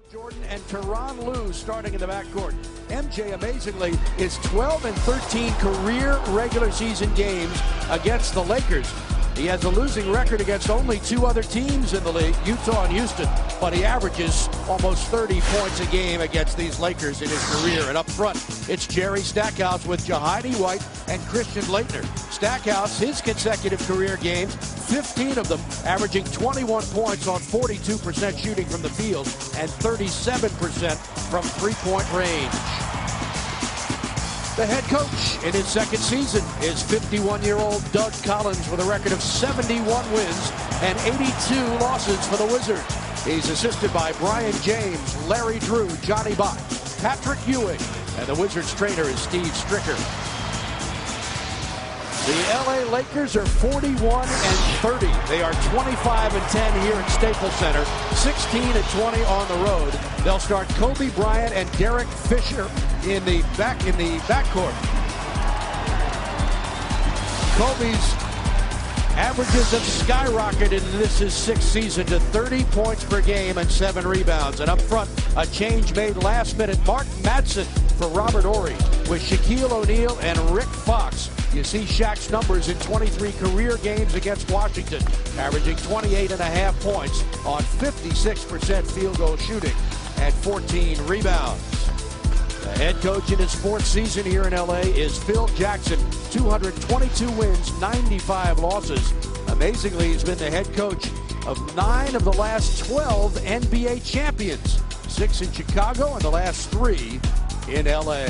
Jordan and Tyronn Lue starting in the backcourt. MJ, amazingly, is 12 and 13 career regular season games against the Lakers. He has a losing record against only two other teams in the league, Utah and Houston, but he averages almost 30 points a game against these Lakers in his career. And up front, it's Jerry Stackhouse with Jahidi White and Christian Laettner. Stackhouse, his consecutive career games, 15 of them, averaging 21 points on 42% shooting from the field and 37% from three-point range. The head coach in his second season is 51-year-old Doug Collins with a record of 71 wins and 82 losses for the Wizards. He's assisted by Brian James, Larry Drew, Johnny Bott, Patrick Ewing, and the Wizards trainer is Steve Stricker. The LA Lakers are 41 and 30. They are 25 and 10 here at Staples Center, 16 and 20 on the road. They'll start Kobe Bryant and Derek Fisher in the backcourt. Kobe's averages have skyrocketed in his sixth season to 30 points per game and 7 rebounds. And up front, a change made last minute. Mark Madsen for Robert Horry with Shaquille O'Neal and Rick Fox. You see Shaq's numbers in 23 career games against Washington, averaging 28.5 points on 56% field goal shooting and 14 rebounds. The head coach in his fourth season here in LA is Phil Jackson, 222 wins, 95 losses. Amazingly, he's been the head coach of 9 of the last 12 NBA champions, 6 in Chicago and the last 3 in LA.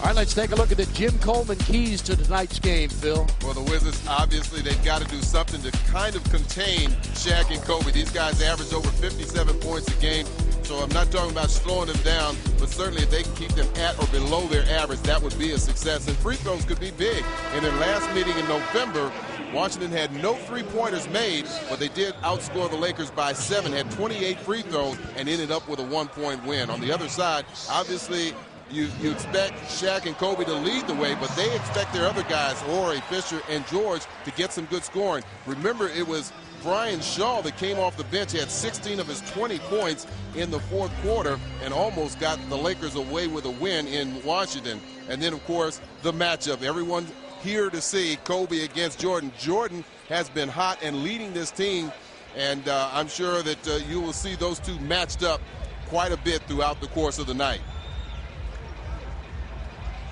All right, let's take a look at the Jim Coleman keys to tonight's game, Phil. Well, the Wizards, obviously, they've got to do something to kind of contain Shaq and Kobe. These guys average over 57 points a game, so I'm not talking about slowing them down, but certainly if they can keep them at or below their average, that would be a success. And free throws could be big. In their last meeting in November, Washington had no three-pointers made, but they did outscore the Lakers by 7, had 28 free throws, and ended up with a 1-point win. On the other side, obviously, you expect Shaq and Kobe to lead the way, but they expect their other guys, Horry, Fisher, and George, to get some good scoring. Remember, it was Brian Shaw that came off the bench. He had 16 of his 20 points in the fourth quarter and almost got the Lakers away with a win in Washington. And then, of course, the matchup. Everyone here to see Kobe against Jordan. Jordan has been hot and leading this team, and I'm sure that you will see those two matched up quite a bit throughout the course of the night.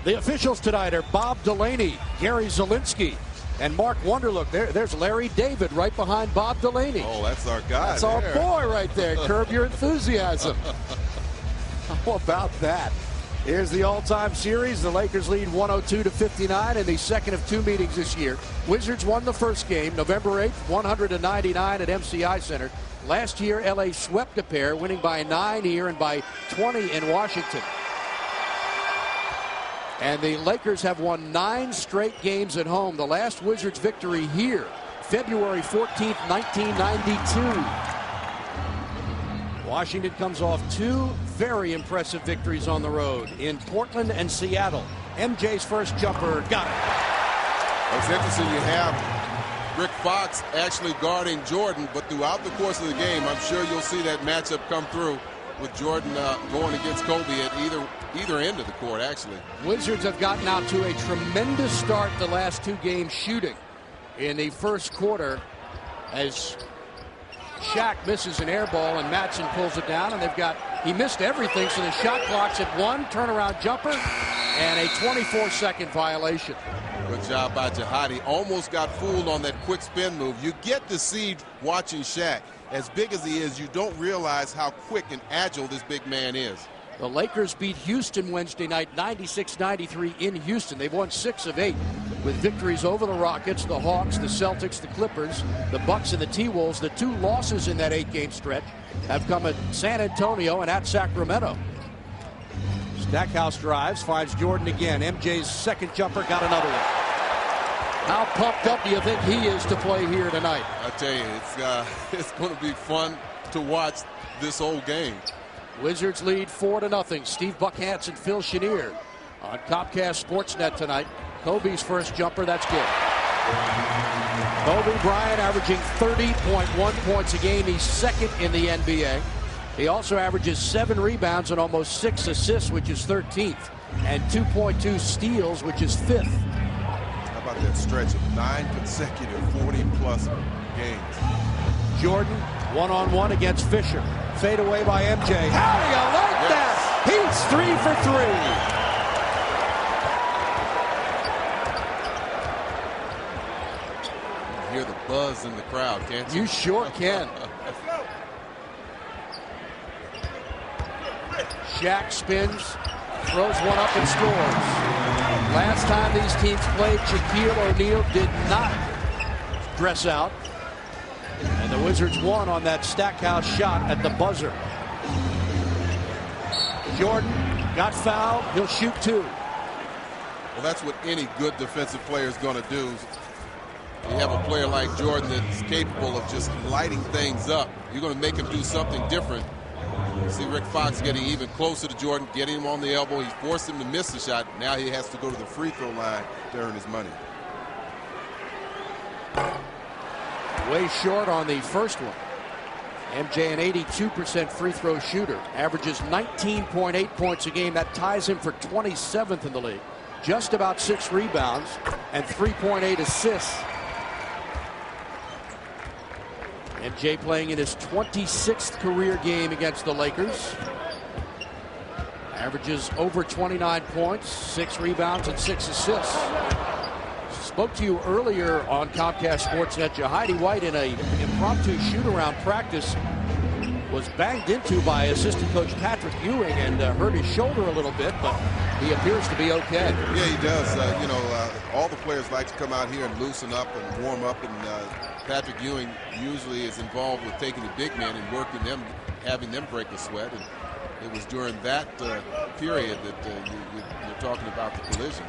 The officials tonight are Bob Delaney, Gary Zielinski, and Mark Wonderlook. There's Larry David right behind Bob Delaney. Oh, that's our guy. That's our boy right there. Curb your enthusiasm. How about that? Here's the all-time series. The Lakers lead 102-59 in the second of 2 meetings this year. Wizards won the first game, November 8th, 100-99 at MCI Center. Last year, LA swept a pair, winning by 9 here and by 20 in Washington. And the Lakers have won 9 straight games at home. The last Wizards victory here, February 14th, 1992. Washington comes off 2 very impressive victories on the road in Portland and Seattle. MJ's first jumper, got it. It's interesting, you have Rick Fox actually guarding Jordan, but throughout the course of the game, I'm sure you'll see that matchup come through with Jordan going against Kobe at either end of the court, actually. Wizards have gotten out to a tremendous start the last 2 games shooting. In the first quarter, as Shaq misses an air ball and Madsen pulls it down, and he missed everything, so the shot clock's at 1 turnaround jumper and a 24-second violation. Good job by Jahidi. Almost got fooled on that quick spin move. You get deceived watching Shaq. As big as he is, you don't realize how quick and agile this big man is. The Lakers beat Houston Wednesday night 96-93 in Houston. They've won 6 of 8 with victories over the Rockets, the Hawks, the Celtics, the Clippers, the Bucks, and the T-Wolves. The 2 losses in that 8-game stretch have come at San Antonio and at Sacramento. Stackhouse drives, finds Jordan again. MJ's second jumper, got another one. How pumped up do you think he is to play here tonight? I tell you, it's going to be fun to watch this whole game. Wizards lead 4-0. Steve Buckhanson, Phil Chenier on Comcast Sportsnet tonight. Kobe's first jumper, that's good. Kobe Bryant averaging 30.1 points a game. He's second in the NBA. He also averages 7 rebounds and almost 6 assists, which is 13th, and 2.2 steals, which is 5th. How about that stretch of 9 consecutive 40-plus games? Jordan, one-on-one against Fisher. Fade away by MJ. How do you like that? He's 3 for 3. Hear the buzz in the crowd, can't you? You sure can. Shaq spins, throws one up and scores. Last time these teams played, Shaquille O'Neal did not dress out. And the Wizards won on that Stackhouse shot at the buzzer. Jordan got fouled. He'll shoot 2. Well, that's what any good defensive player is going to do. You have a player like Jordan that's capable of just lighting things up. You're going to make him do something different. You see Rick Fox getting even closer to Jordan, getting him on the elbow. He's forced him to miss the shot. Now he has to go to the free throw line to earn his money. Way short on the first one. MJ, an 82% free throw shooter, averages 19.8 points a game. That ties him for 27th in the league. Just about 6 rebounds and 3.8 assists. MJ playing in his 26th career game against the Lakers. Averages over 29 points, 6 rebounds, and 6 assists. Spoke to you earlier on Comcast Sportsnet. Jahidi White in a impromptu shoot-around practice was banged into by assistant coach Patrick Ewing and hurt his shoulder a little bit, but he appears to be okay. Yeah, he does. All the players like to come out here and loosen up and warm up, and Patrick Ewing usually is involved with taking the big men and working them, having them break a sweat. And it was during that period that you're talking about the collision.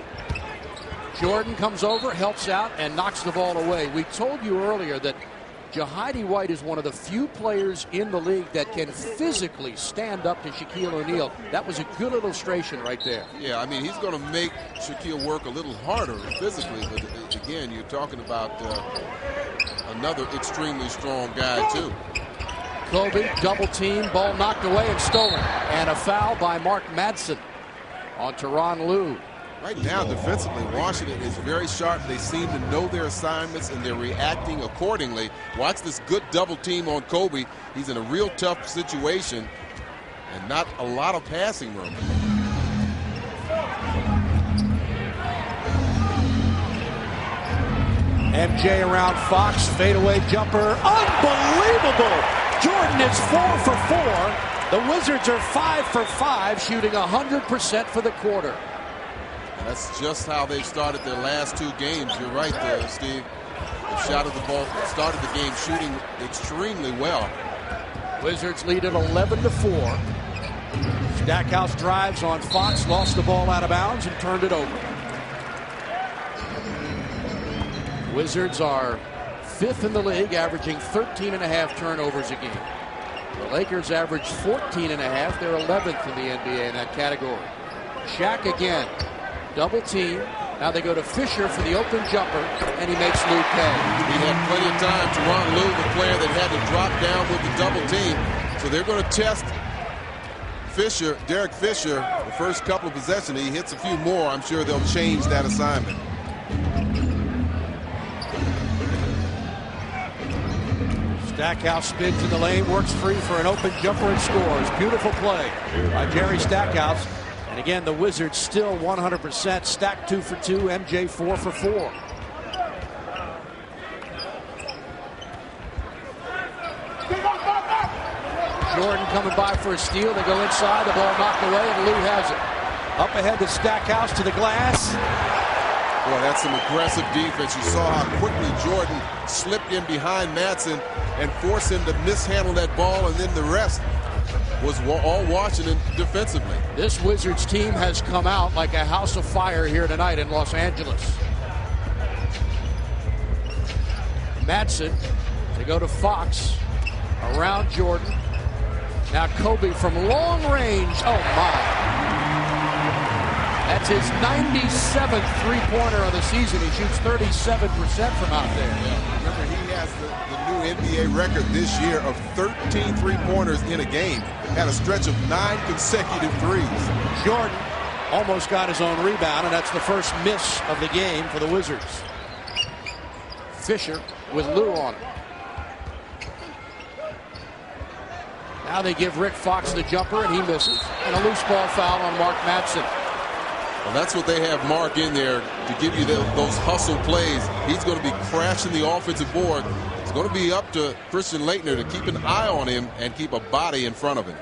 Jordan comes over, helps out, and knocks the ball away. We told you earlier that Jahidi White is one of the few players in the league that can physically stand up to Shaquille O'Neal. That was a good illustration right there. Yeah, I mean, he's going to make Shaquille work a little harder physically, but again, you're talking about another extremely strong guy, too. Kobe, double team, ball knocked away and stolen. And a foul by Mark Madsen on Tyronn Lue. Right now, defensively, Washington is very sharp. They seem to know their assignments, and they're reacting accordingly. Watch this good double team on Kobe. He's in a real tough situation and not a lot of passing room. MJ around Fox, fadeaway jumper, unbelievable! Jordan is 4 for 4. The Wizards are 5 for 5, shooting 100% for the quarter. That's just how they've started their last 2 games. You're right there, Steve. They shot at the ball, started the game shooting extremely well. Wizards lead at 11 to 4. Stackhouse drives on Fox, lost the ball out of bounds and turned it over. Wizards are 5th in the league, averaging 13.5 turnovers a game. The Lakers average 14.5. They're 11th in the NBA in that category. Shaq again. Double team. Now they go to Fisher for the open jumper, and he makes Lue pay. He had plenty of time to run Lue, the player that had to drop down with the double team. So they're going to test Fisher, Derek Fisher, the first couple of possessions. He hits a few more. I'm sure they'll change that assignment. Stackhouse spins in the lane, works free for an open jumper and scores. Beautiful play by Jerry Stackhouse. And again, the Wizards still 100%. Stack 2 for 2. MJ 4 for 4. Jordan coming by for a steal. They go inside. The ball knocked away, and Lue has it. Up ahead to Stackhouse to the glass. Boy, that's some aggressive defense. You saw how quickly Jordan slipped in behind Madsen and forced him to mishandle that ball, and then the rest was all Washington defensively. This Wizards team has come out like a house of fire here tonight in Los Angeles. Madsen, they go to Fox, around Jordan. Now Kobe from long range. Oh my. That's his 97th three-pointer of the season. He shoots 37% from out there. Yeah. Remember, he has the new NBA record this year of 13 three-pointers in a game. Had a stretch of 9 consecutive threes. Jordan almost got his own rebound, and that's the first miss of the game for the Wizards. Fisher with Lou on him. Now they give Rick Fox the jumper, and he misses. And a loose ball foul on Mark Madsen. Well, that's what they have Mark in there to give you those hustle plays. He's going to be crashing the offensive board. It's going to be up to Christian Laettner to keep an eye on him and keep a body in front of him.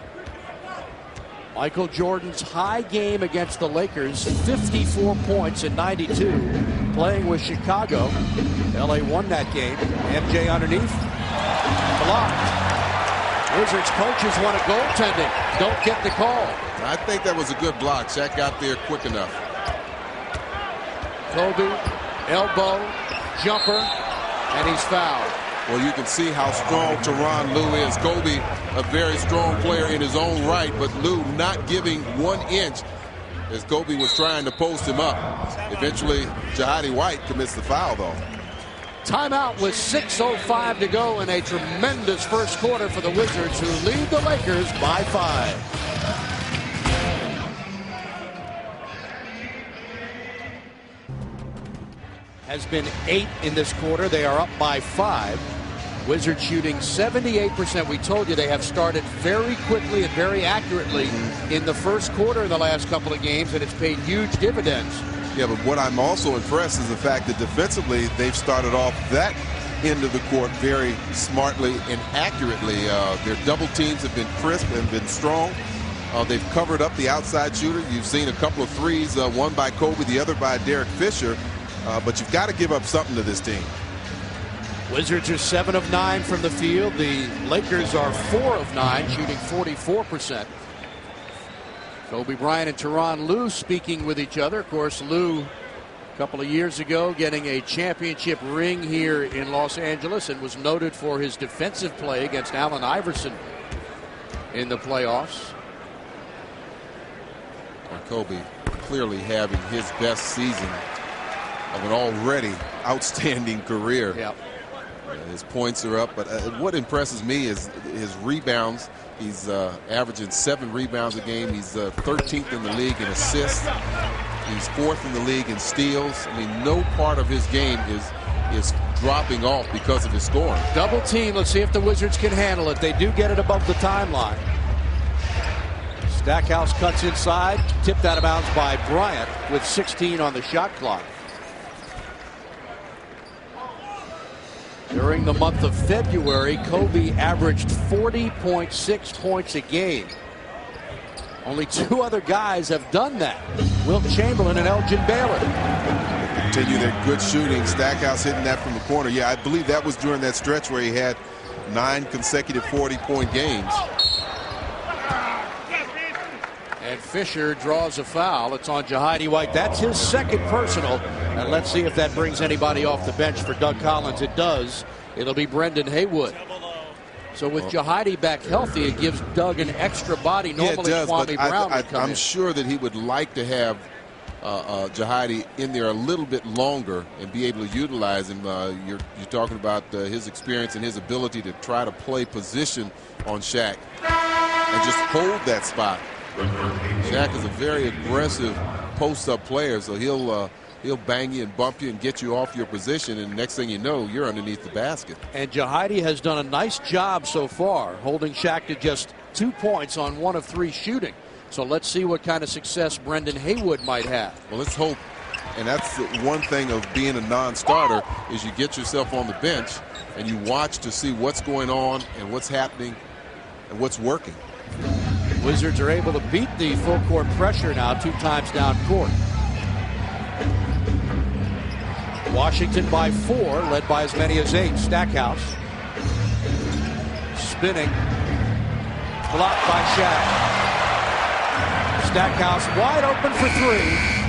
Michael Jordan's high game against the Lakers, 54 points in 92, playing with Chicago. LA won that game. MJ underneath. Blocked. Wizards coaches want a goaltending. Don't get the call. I think that was a good block. Shaq got there quick enough. Kobe, elbow, jumper, and he's fouled. Well, you can see how strong Tyronn Lue is. Kobe, a very strong player in his own right, but Lue not giving 1 inch as Kobe was trying to post him up. Eventually, Jahadi White commits the foul, though. Timeout with 6:05 to go in a tremendous first quarter for the Wizards, who lead the Lakers by 5. Has been 8 in this quarter. They are up by 5. Wizards shooting 78%. We told you they have started very quickly and very accurately in the first quarter in the last couple of games, and it's paid huge dividends. Yeah, but what I'm also impressed is the fact that defensively they've started off that end of the court very smartly and accurately. Their double teams have been crisp and been strong. They've covered up the outside shooter. You've seen a couple of threes, one by Kobe, the other by Derek Fisher. But you've got to give up something to this team. Wizards are 7 of 9 from the field. The Lakers are 4 of 9, shooting 44%. Kobe Bryant and Tyronn Lue speaking with each other. Of course, Lue, a couple of years ago, getting a championship ring here in Los Angeles, and was noted for his defensive play against Allen Iverson in the playoffs. And Kobe clearly having his best season of an already outstanding career. Yep. His points are up, but what impresses me is his rebounds. He's averaging 7 rebounds a game. He's 13th in the league in assists. He's 4th in the league in steals. I mean, no part of his game is dropping off because of his scoring. Double team. Let's see if the Wizards can handle it. They do get it above the timeline. Stackhouse cuts inside, tipped out of bounds by Bryant with 16 on the shot clock. During the month of February, Kobe averaged 40.6 points a game. Only 2 other guys have done that. Wilt Chamberlain and Elgin Baylor. Continue their good shooting. Stackhouse hitting that from the corner. Yeah, I believe that was during that stretch where he had 9 consecutive 40-point games. And Fisher draws a foul. It's on Jahadi White. That's his second personal. And let's see if that brings anybody off the bench for Doug Collins. It does. It'll be Brendan Haywood. So with Jahadi back healthy, it gives Doug an extra body. Normally, yeah, it does, Kwame Brown would come I'm in. sure that he would like to have Jahadi in there a little bit longer and be able to utilize him. You're talking about his experience and his ability to try to play position on Shaq and just hold that spot. Shaq is a very aggressive post-up player, so he'll bang you and bump you and get you off your position, and next thing you know, you're underneath the basket. And Jahadi has done a nice job so far, holding Shaq to just 2 points on 1 of 3 shooting. So let's see what kind of success Brendan Haywood might have. Well, let's hope. And that's the one thing of being a non-starter is you get yourself on the bench and you watch to see what's going on and what's happening and what's working. Wizards are able to beat the full court pressure now 2 times down court. Washington by 4, led by as many as 8. Stackhouse spinning, blocked by Shaq. Stackhouse wide open for 3,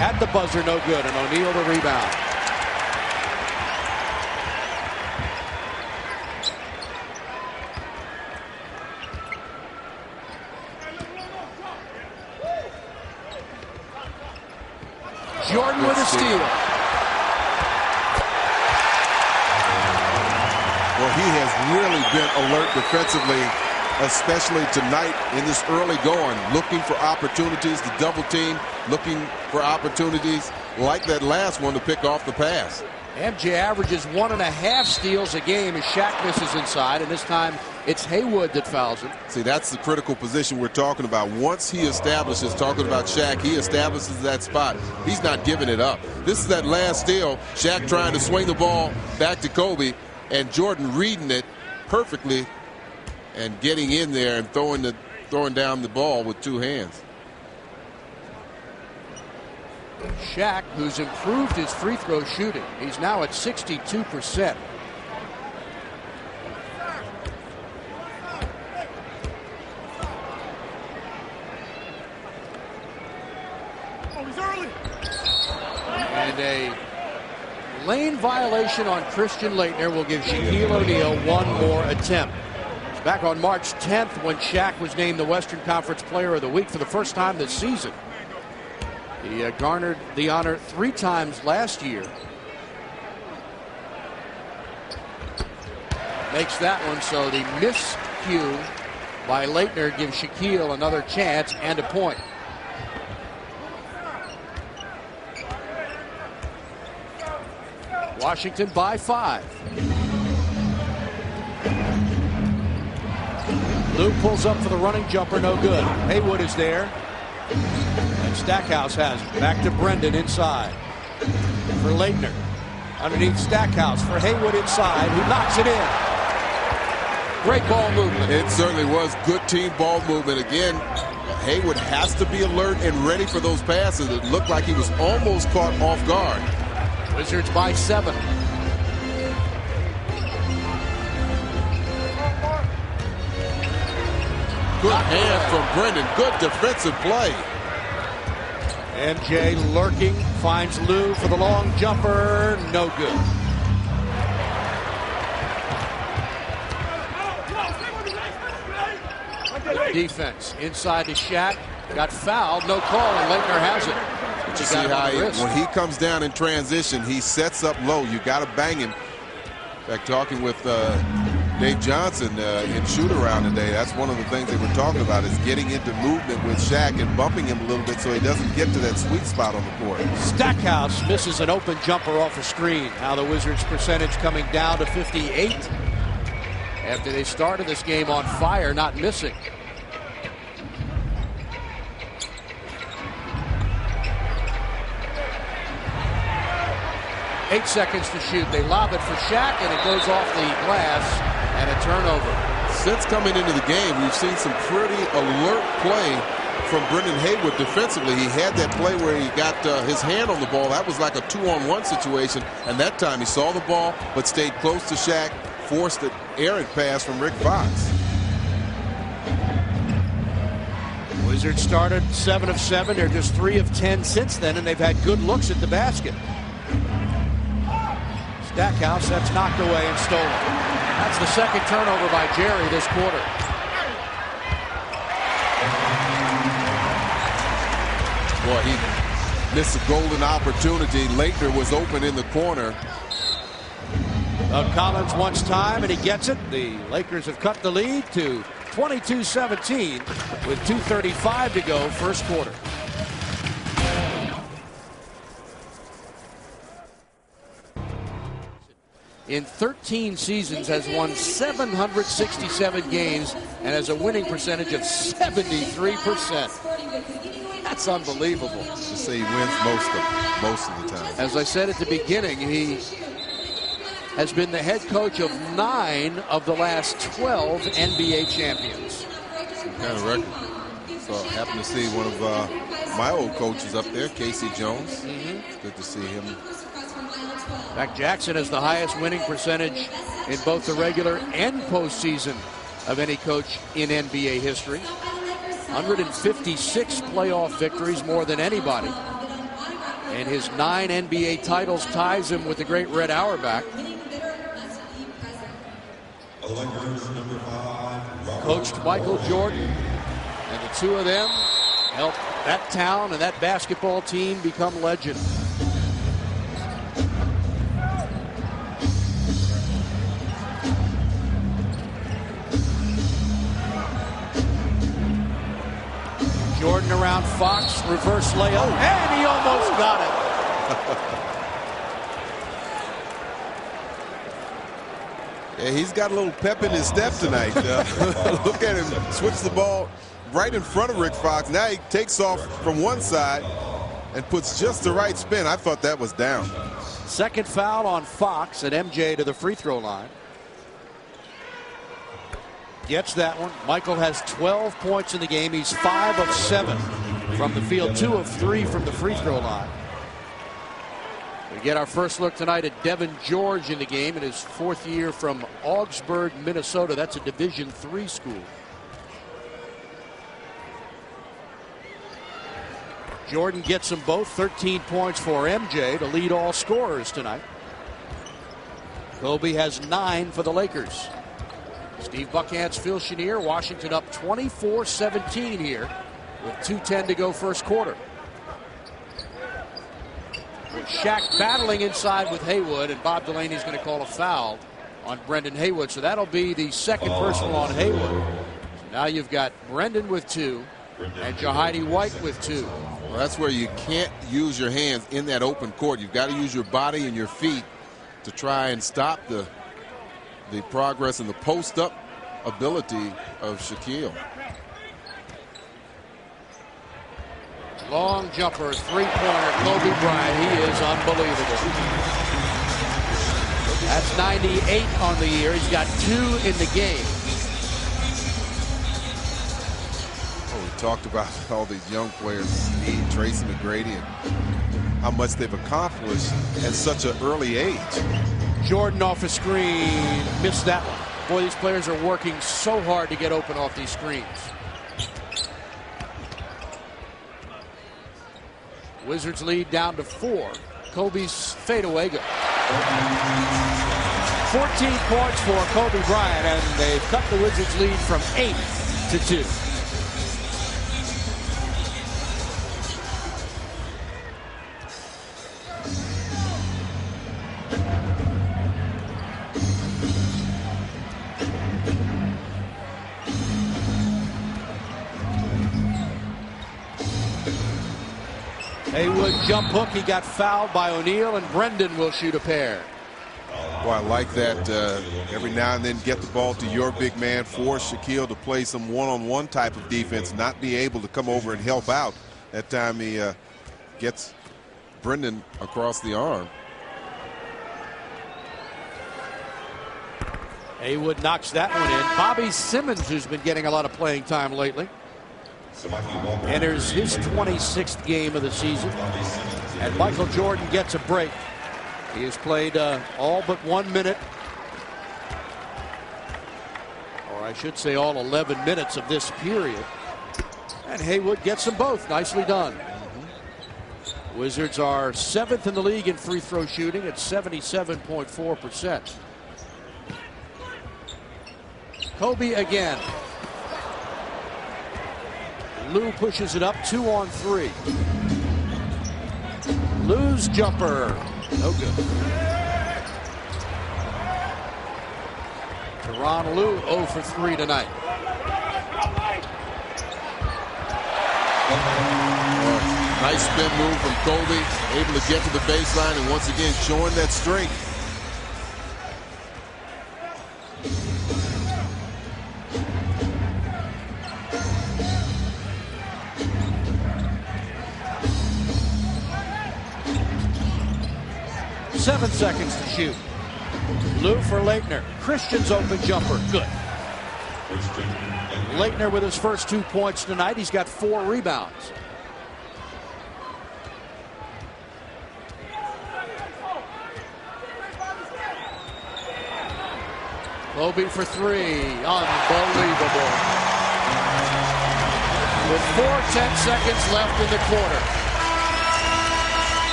at the buzzer, no good, and O'Neal the rebound. Jordan with a steal. Well, he has really been alert defensively, especially tonight in this early going, looking for opportunities to double team, looking for opportunities like that last one to pick off the pass. MJ averages 1.5 steals a game as Shaq misses inside, and this time it's Haywood that fouls him. See, that's the critical position we're talking about. Once he establishes, talking about Shaq, he establishes that spot. He's not giving it up. This is that last steal. Shaq trying to swing the ball back to Kobe, and Jordan reading it perfectly and getting in there and throwing down the ball with two hands. Shaq, who's improved his free throw shooting. He's now at 62%. And a lane violation on Christian Laettner will give Shaquille O'Neal one more attempt. It's back on March 10th when Shaq was named the Western Conference Player of the Week for the first time this season. He garnered the honor 3 times last year. Makes that one, so the miscue by Laettner gives Shaquille another chance and a point. Washington by 5. Lou pulls up for the running jumper, no good. Haywood is there. And Stackhouse has it. Back to Brendan inside. For Laettner. Underneath Stackhouse for Haywood inside, who knocks it in. Great ball movement. It certainly was good team ball movement. Again, Haywood has to be alert and ready for those passes. It looked like he was almost caught off guard. Wizards by 7. Good hand from Brendan. Good defensive play. MJ lurking, finds Lou for the long jumper. No good. Defense inside to Shaq. Got fouled. No call, and Laettner has it. You see how when he comes down in transition, he sets up low. You got to bang him. In fact, talking with Dave Johnson in shoot-around today, that's one of the things they were talking about, is getting into movement with Shaq and bumping him a little bit so he doesn't get to that sweet spot on the court. Stackhouse misses an open jumper off a screen. Now the Wizards' percentage coming down to 58 after they started this game on fire, not missing. Eight seconds to shoot. They lob it for Shaq, and it goes off the glass, and a turnover. Since coming into the game, we've seen some pretty alert play from Brendan Haywood defensively. He had that play where he got his hand on the ball. That was like a 2-on-1 situation, and that time he saw the ball but stayed close to Shaq, forced an errant pass from Rick Fox. Wizards started 7 of 7. They're just 3 of 10 since then, and they've had good looks at the basket. Stackhouse, that's knocked away and stolen. That's the second turnover by Jerry this quarter. Boy, he missed a golden opportunity. Laettner was open in the corner. Collins wants time, and he gets it. The Lakers have cut the lead to 22-17 with 2:35 to go, first quarter. In 13 seasons has won 767 games and has a winning percentage of 73%. That's unbelievable. To say he wins most of the time. As I said at the beginning, he has been the head coach of 9 of the last 12 NBA champions. Some kind of record. So I happen to see one of my old coaches up there, Casey Jones. It's good to see him. In fact, Jackson has the highest winning percentage in both the regular and postseason of any coach in NBA history. 156 playoff victories, more than anybody. And his 9 NBA titles ties him with the great Red Auerbach. Coached Michael Jordan, and the two of them helped that town and that basketball team become legend. Jordan around Fox, reverse layup, and he almost got it. Yeah, he's got a little pep in his step tonight. Look at him switch the ball right in front of Rick Fox. Now he takes off from one side and puts just the right spin. I thought that was down. Second foul on Fox, and MJ to the free throw line. Gets that one. Michael has 12 points in the game. He's 5 of 7 from the field, 2 of 3 from the free throw line. We get our first look tonight at Devin George in the game in his 4th year from Augsburg, Minnesota. That's a Division III school. Jordan gets them both. 13 points for MJ to lead all scorers tonight. Kobe has 9 for the Lakers. Steve Buckhantz, Phil Chenier. Washington up 24-17 here with 2:10 to go first quarter. With Shaq battling inside with Haywood, and Bob Delaney's going to call a foul on Brendan Haywood. So that'll be the second personal on Haywood. So now you've got Brendan with 2 and Jahidi White with 2. Well, that's where you can't use your hands in that open court. You've got to use your body and your feet to try and stop the progress and the post-up ability of Shaquille. Long jumper, three-pointer, Kobe Bryant. He is unbelievable. That's 98 on the year. He's got 2 in the game. Talked about all these young players, Steve, Tracy McGrady, and how much they've accomplished at such an early age. Jordan off a screen, missed that one. Boy, these players are working so hard to get open off these screens. Wizards lead down to 4. Kobe's fadeaway good. 14 points for Kobe Bryant, and they've cut the Wizards lead from 8 to 2. Haywood jump hook. He got fouled by O'Neal, and Brendan will shoot a pair. Boy, I like that. Every now and then get the ball to your big man, force Shaquille to play some one-on-one type of defense, not be able to come over and help out. That time he gets Brendan across the arm. Haywood knocks that one in. Bobby Simmons, who's been getting a lot of playing time lately, enters his 26th game of the season, and Michael Jordan gets a break. He has played all but 1 minute, or I should say all 11 minutes of this period, and Haywood gets them both. Nicely done. Wizards are 7th in the league in free throw shooting at 77.4%. Kobe again. Lou pushes it up, 2 on 3. Lou's jumper, no good. Teron Lou 0 for 3 tonight. Nice spin move from Kobe, able to get to the baseline and once again showing that strength. Seven seconds to shoot. Lou for Laettner. Christian's open jumper. Good. Laettner with his first 2 points tonight. He's got 4 rebounds. Kobe for 3. Unbelievable. With 4:10 seconds left in the quarter.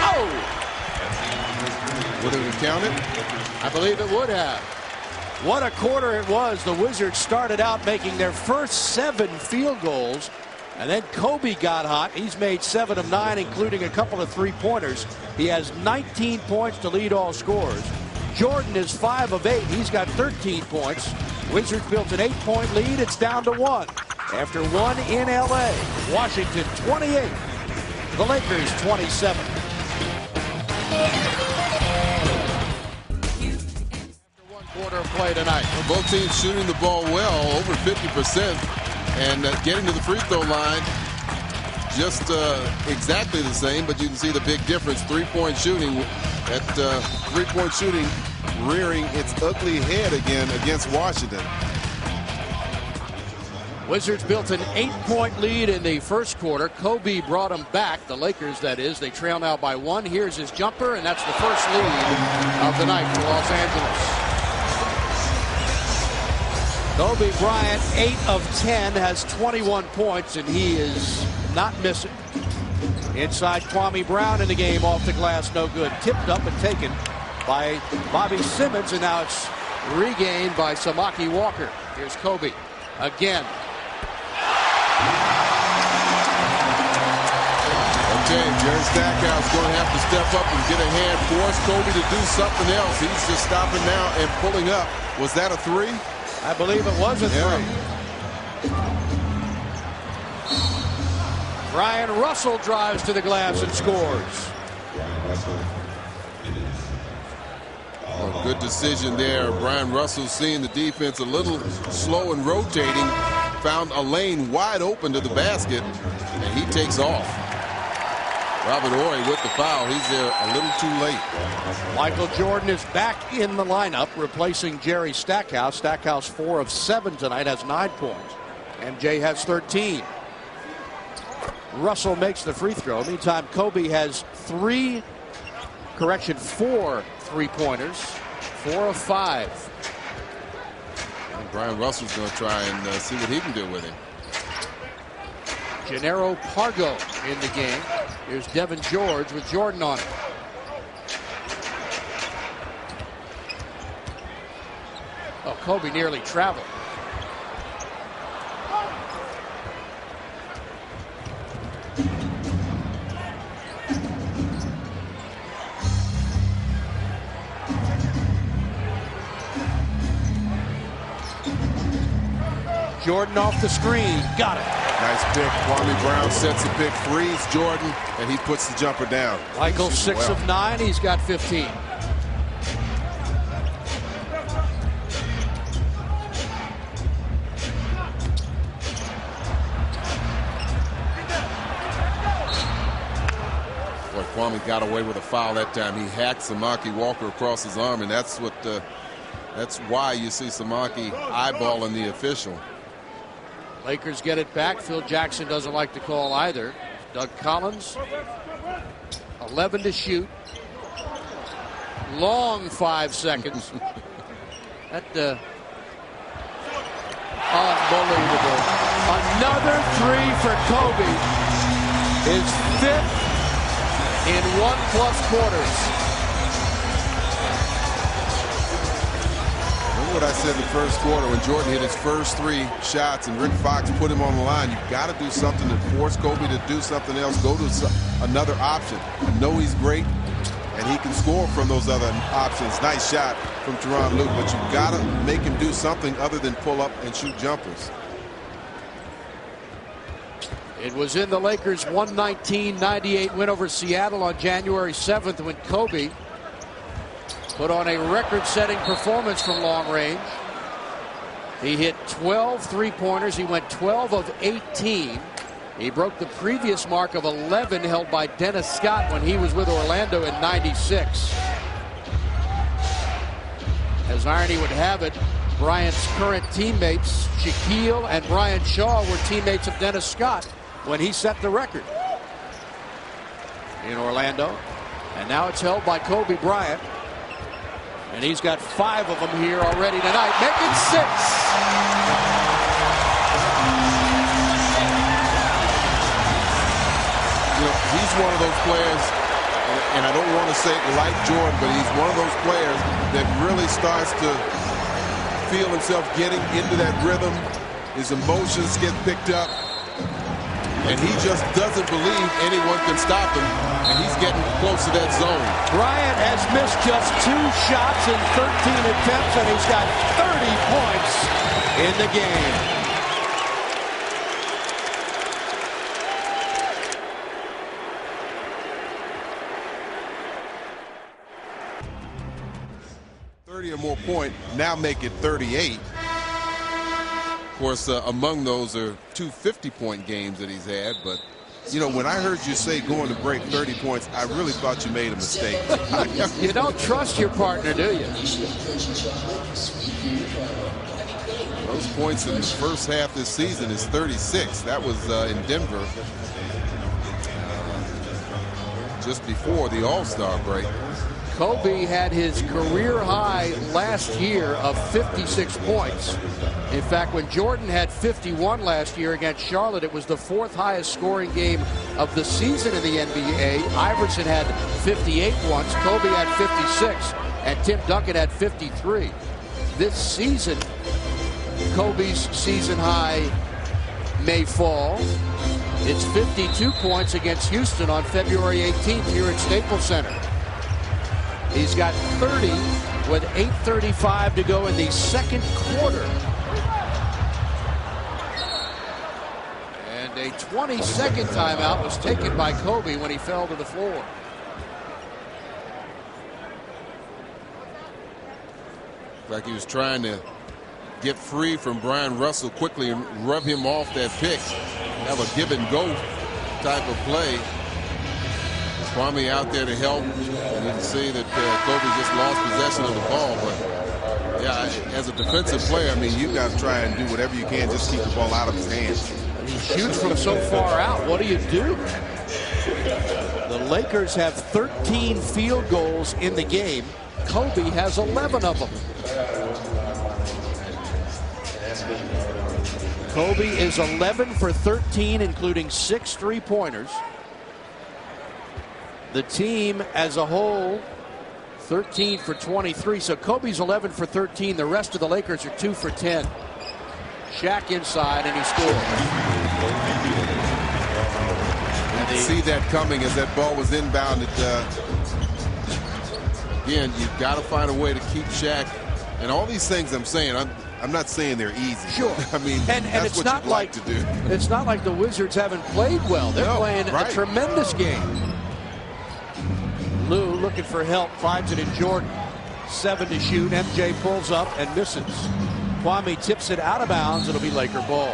Oh! Would it have counted? I believe it would have. What a quarter it was. The Wizards started out making their first 7 field goals, and then Kobe got hot. He's made 7 of 9, including a couple of 3-pointers. He has 19 points to lead all scorers. Jordan is 5 of 8. He's got 13 points. Wizards built an 8-point lead. It's down to 1. after one in L.A. Washington 28, the Lakers 27. After one quarter of play tonight. Well, both teams shooting the ball well, over 50%, and getting to the free throw line just exactly the same, but you can see the big difference. Three-point shooting, that three-point shooting rearing its ugly head again against Washington. Wizards built an 8-point lead in the first quarter. Kobe brought them back, the Lakers that is. They trail now by one. Here's his jumper, and that's the first lead of the night for Los Angeles. Kobe Bryant, 8 of 10, has 21 points, and he is not missing. Inside, Kwame Brown in the game, off the glass, no good. Tipped up and taken by Bobby Simmons, and now it's regained by Samaki Walker. Here's Kobe again. Okay, Jerry Stackhouse going to have to step up and get a hand, force Kobe to do something else. He's just stopping now and pulling up. Was that a three? I believe it was a three. Brian Russell drives to the glass and scores. A good decision there. Brian Russell, seeing the defense a little slow and rotating, found a lane wide open to the basket, and he takes off. Robert Horry with the foul. He's there a little too late. Michael Jordan is back in the lineup, replacing Jerry Stackhouse. Stackhouse 4 of 7 tonight, has 9 points. MJ has 13. Russell makes the free throw. Meantime, Kobe has 4 3-pointers, 4 of 5. And Brian Russell's going to try and see what he can do with him. Gennaro Pargo in the game. Here's Devin George with Jordan on it. Oh, Kobe nearly traveled. Jordan off the screen. Got it. Nice pick. Kwame Brown sets a pick, frees Jordan, and he puts the jumper down. Michael 6 of 9. He's got 15. Boy, Kwame got away with a foul that time. He hacked Samaki Walker across his arm, and that's what. That's why you see Samaki eyeballing the official. Lakers get it back. Phil Jackson doesn't like the call either. Doug Collins, 11 to shoot. Long 5 seconds. Unbelievable. Another 3 for Kobe. His 5th in 1+ quarters. What I said in the first quarter when Jordan hit his first 3 shots and Rick Fox put him on the line, you've got to do something to force Kobe to do something else, go to another option. I know he's great and he can score from those other options. Nice shot from Tyronn Lue, but you've got to make him do something other than pull up and shoot jumpers. It was in the Lakers' 119-98 win over Seattle on January 7th when Kobe put on a record-setting performance from long range. He hit 12 3-pointers. He went 12 of 18. He broke the previous mark of 11 held by Dennis Scott when he was with Orlando in '96. As irony would have it, Bryant's current teammates, Shaquille and Brian Shaw, were teammates of Dennis Scott when he set the record in Orlando. And now it's held by Kobe Bryant. And he's got 5 of them here already tonight, making 6. You know, he's one of those players, and I don't want to say like Jordan, but he's one of those players that really starts to feel himself getting into that rhythm. His emotions get picked up, and he just doesn't believe anyone can stop him, and he's getting close to that zone. Bryant has missed just 2 shots in 13 attempts, and he's got 30 points in the game. 30 or more point, now make it 38. Of course, among those are 2 50-point games that he's had, but you know, when I heard you say going to break 30 points, I really thought you made a mistake. You don't trust your partner, do you? Those points in the first half this season is 36. That was in Denver just before the All-Star break. Kobe had his career high last year of 56 points. In fact, when Jordan had 51 last year against Charlotte, it was the 4th highest scoring game of the season in the NBA. Iverson had 58 once, Kobe had 56, and Tim Duncan had 53. This season, Kobe's season high may fall. It's 52 points against Houston on February 18th here at Staples Center. He's got 30 with 8:35 to go in the second quarter. And a 20-second timeout was taken by Kobe when he fell to the floor. Like he was trying to get free from Brian Russell quickly and rub him off that pick. Have a give and go type of play. Kwame out there to help. And you can see that Kobe just lost possession of the ball. But yeah, as a defensive player, I mean, you've got to try and do whatever you can, just keep the ball out of his hands. He shoots from so far out. What do you do? The Lakers have 13 field goals in the game. Kobe has 11 of them. Kobe is 11 for 13, including 6 3-pointers. The team as a whole, 13 for 23. So Kobe's 11 for 13. The rest of the Lakers are 2 for 10. Shaq inside, and he scores. You see that coming as that ball was inbounded. Again, you've got to find a way to keep Shaq. And all these things I'm saying, I'm not saying they're easy. Sure. I mean, and that's it's what not you'd like to do. It's not like the Wizards haven't played well. They're playing a tremendous game. Lou looking for help, finds it in Jordan. 7 to shoot. MJ pulls up and misses. Kwame tips it out of bounds. It'll be Laker ball.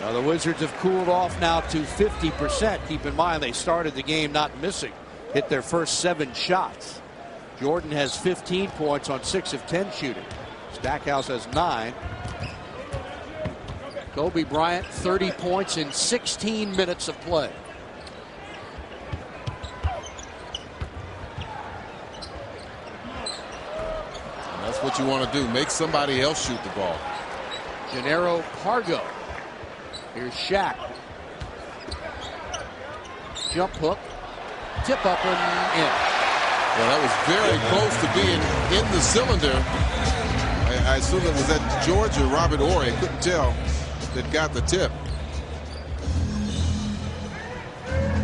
Now the Wizards have cooled off now to 50%. Keep in mind they started the game not missing. Hit their first 7 shots. Jordan has 15 points on 6 of 10 shooting. Stackhouse has 9. Kobe Bryant 30 points in 16 minutes of play. And that's what you want to do. Make somebody else shoot the ball. Gennaro Pargo. Here's Shaq. Jump hook. Tip up and in. Well, that was very close to being in the cylinder. I assume it was at George or Robert Horry. I couldn't tell that got the tip.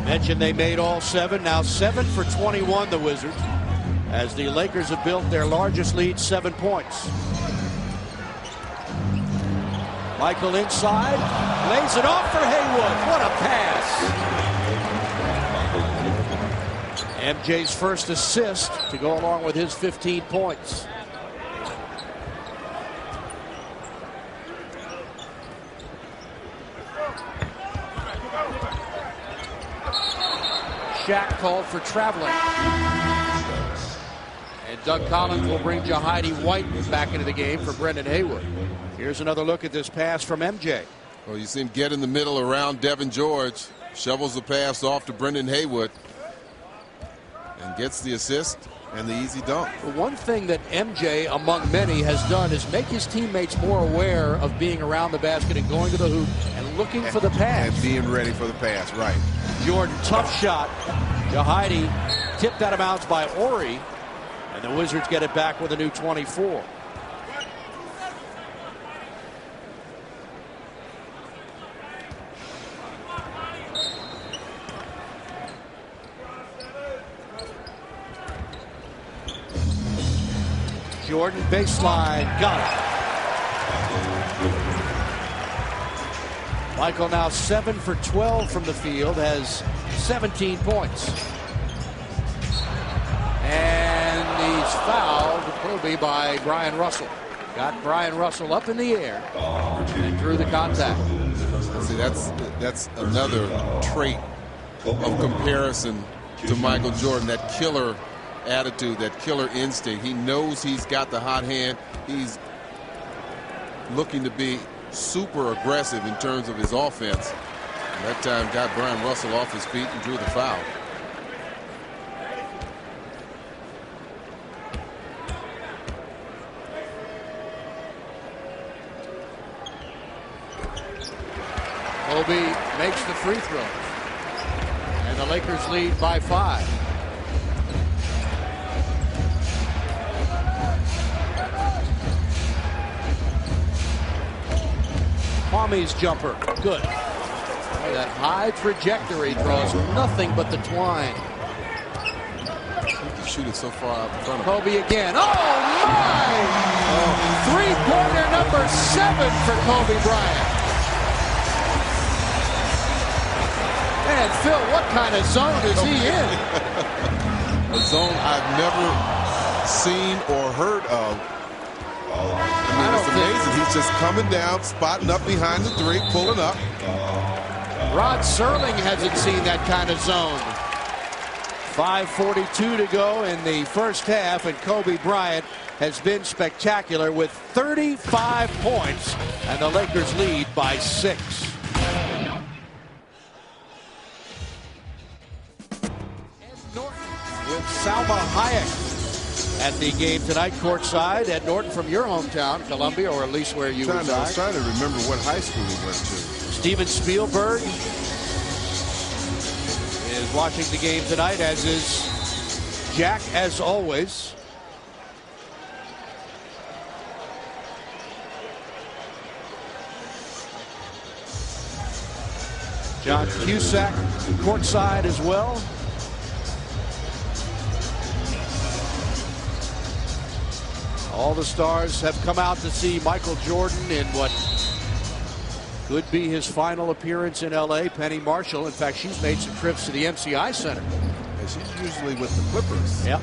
Mentioned they made all 7. Now 7 for 21, the Wizards, as the Lakers have built their largest lead, 7 points. Michael inside, lays it off for Haywood. What a pass. MJ's first assist to go along with his 15 points. Shaq called for traveling. And Doug Collins will bring Jahidi White back into the game for Brendan Haywood. Here's another look at this pass from MJ. Well, you see him get in the middle around Devin George. Shovels the pass off to Brendan Haywood. And gets the assist and the easy dunk. One thing that MJ, among many, has done is make his teammates more aware of being around the basket and going to the hoop and looking for the pass. And being ready for the pass, right. Jordan, tough shot. Jahidi tipped out of bounds by Horry. And the Wizards get it back with a new 24. Jordan baseline, got it. Michael now 7 for 12 from the field, has 17 points. And he's fouled. It'll be by Brian Russell. Got Brian Russell up in the air and through the contact. See, that's another trait of comparison to Michael Jordan, that killer attitude, that killer instinct. He knows he's got the hot hand. He's looking to be super aggressive in terms of his offense. And that time got Brian Russell off his feet and drew the foul. Kobe makes the free throws, and the Lakers lead by 5. Kwame's jumper, good. That high trajectory draws nothing but the twine. He can shoot it so far out in front of him. Kobe again. Oh my! Three-pointer number 7 for Kobe Bryant. And Phil, what kind of zone is he in? A zone I've never seen or heard of. I mean, it's amazing. He's just coming down, spotting up behind the three, pulling up. Rod Serling hasn't seen that kind of zone. 5:42 to go in the first half, and Kobe Bryant has been spectacular with 35 points, and the Lakers lead by 6. With Salma Hayek at the game tonight, courtside. Ed Norton from your hometown, Columbia, or at least where you reside. I was trying to remember what high school he went to. Steven Spielberg is watching the game tonight, as is Jack, as always. John Cusack courtside as well. All the stars have come out to see Michael Jordan in what could be his final appearance in L.A. Penny Marshall, in fact, she's made some trips to the MCI Center. And she's usually with the Clippers. Yep.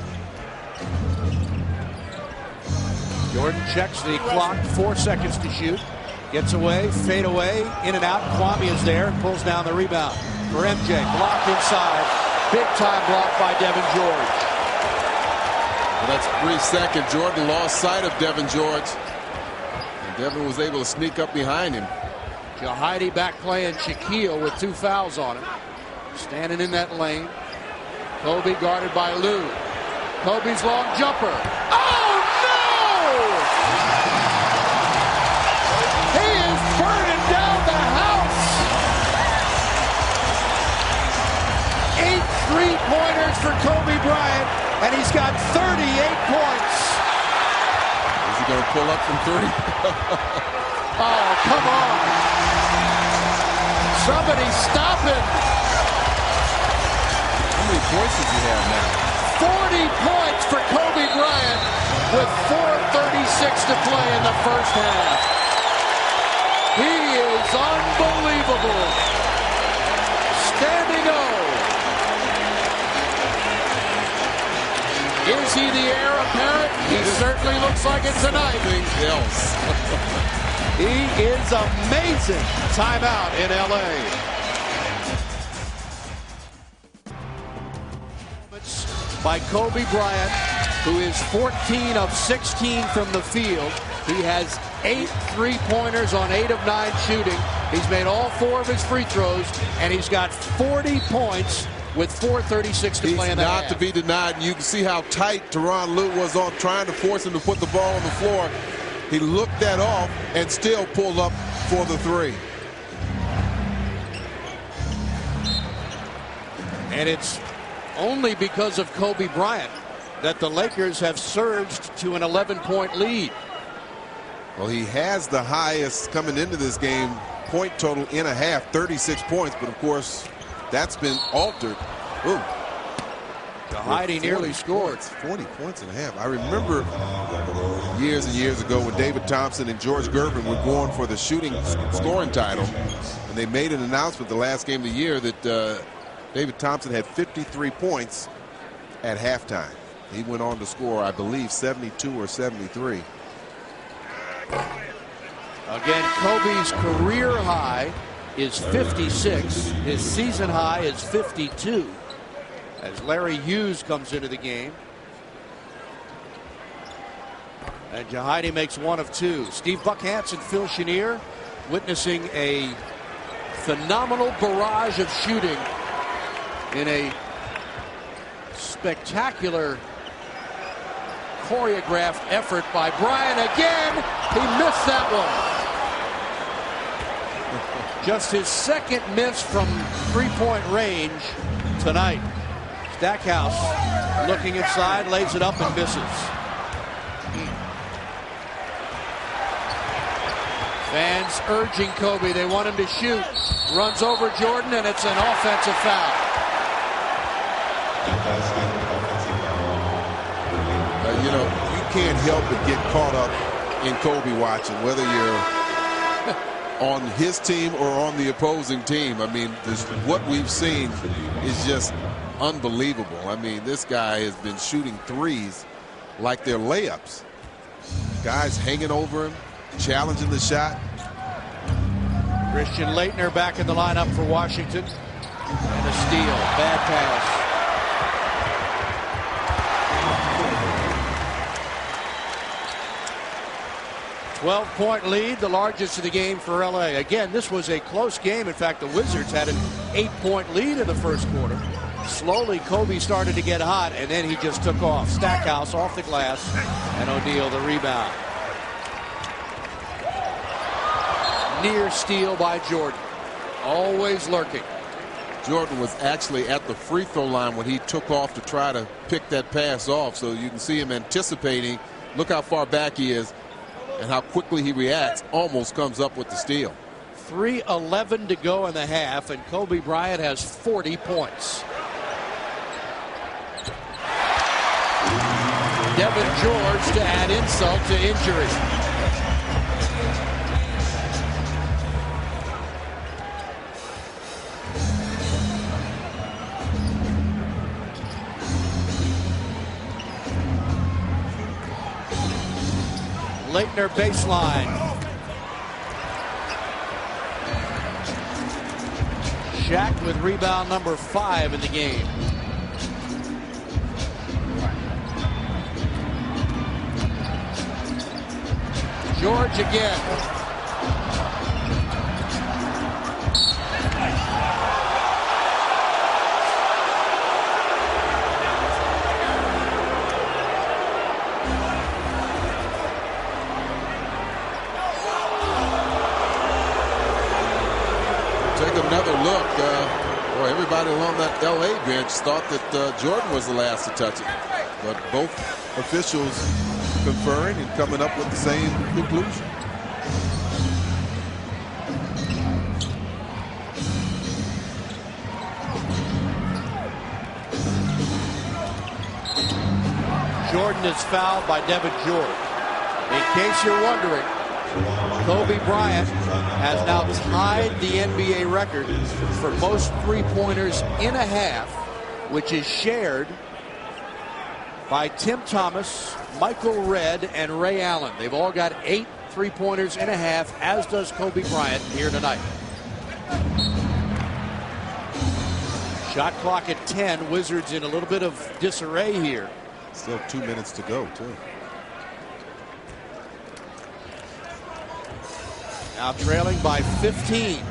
Jordan checks the clock, 4 seconds to shoot. Gets away, fade away, in and out. Kwame is there and pulls down the rebound for MJ. Blocked inside. Big time block by Devin George. Well, that's 3 seconds. Jordan lost sight of Devin George. And Devin was able to sneak up behind him. Jahidi back playing Shaquille with 2 fouls on him. Standing in that lane. Kobe guarded by Lou. Kobe's long jumper. Oh, no! He is burning down the house. 8 3-pointers for Kobe Bryant, and he's got 38 points. Is he going to pull up from 30? Oh, come on. Somebody stop him. How many points does he have now? 40 points for Kobe Bryant with 4:36 to play in the first half. He is unbelievable. Standing O. Is he the heir apparent? He certainly looks like it tonight. Something else. He is amazing. Timeout in L.A. By Kobe Bryant, who is 14 of 16 from the field. He has 8 3-pointers on 8 of 9 shooting. He's made all 4 of his free throws, and he's got 40 points with 4:36 to play in that half. He's not to be denied, and you can see how tight Tyronn Lue was on trying to force him to put the ball on the floor. He looked that off and still pulled up for the 3. And it's only because of Kobe Bryant that the Lakers have surged to an 11-point lead. Well, he has the highest coming into this game point total in a half, 36 points, but of course that's been altered. Ooh. Heidi nearly scored 40 points and a half. I remember years and years ago when David Thompson and George Gervin were going for the scoring title, and they made an announcement the last game of the year that David Thompson had 53 points at halftime. He went on to score, I believe, 72 or 73. Again, Kobe's career high is 56. His season high is 52. As Larry Hughes comes into the game. And Jahidi makes one of two. Steve Buckhanson, Phil Chenier witnessing a phenomenal barrage of shooting in a spectacular choreographed effort by Bryant again. He missed that one. Just his second miss from three-point range tonight. Stackhouse looking inside, lays it up and misses. Fans urging Kobe. They want him to shoot. Runs over Jordan, and it's an offensive foul. You know, you can't help but get caught up in Kobe watching, whether you're on his team or on the opposing team. I mean, what we've seen is just unbelievable. I mean, this guy has been shooting threes like they're layups. Guys hanging over him, challenging the shot. Christian Laettner back in the lineup for Washington. And a steal. Bad pass. A 12-point lead, the largest of the game for LA. Again, this was a close game. In fact, the Wizards had an 8-point lead in the first quarter. Slowly, Kobe started to get hot, and then he just took off. Stackhouse off the glass, and O'Neal the rebound. Near steal by Jordan. Always lurking. Jordan was actually at the free throw line when he took off to try to pick that pass off, so you can see him anticipating. Look how far back he is and how quickly he reacts. Almost comes up with the steal. 3:11 to go in the half, and Kobe Bryant has 40 points. Devin George to add insult to injury. Laettner baseline. Shaq with rebound number 5 in the game. George again. Take another look. Everybody along that LA bench thought that Jordan was the last to touch it. But both officials conferring and coming up with the same conclusion. Jordan is fouled by Devin George. In case you're wondering, Kobe Bryant has now tied the NBA record for most three-pointers in a half, which is shared by Tim Thomas, Michael Redd, and Ray Allen. They've all got 8 three-pointers in a half, as does Kobe Bryant here tonight. Shot clock at 10. Wizards in a little bit of disarray here. Still 2 minutes to go, too. Now trailing by 15.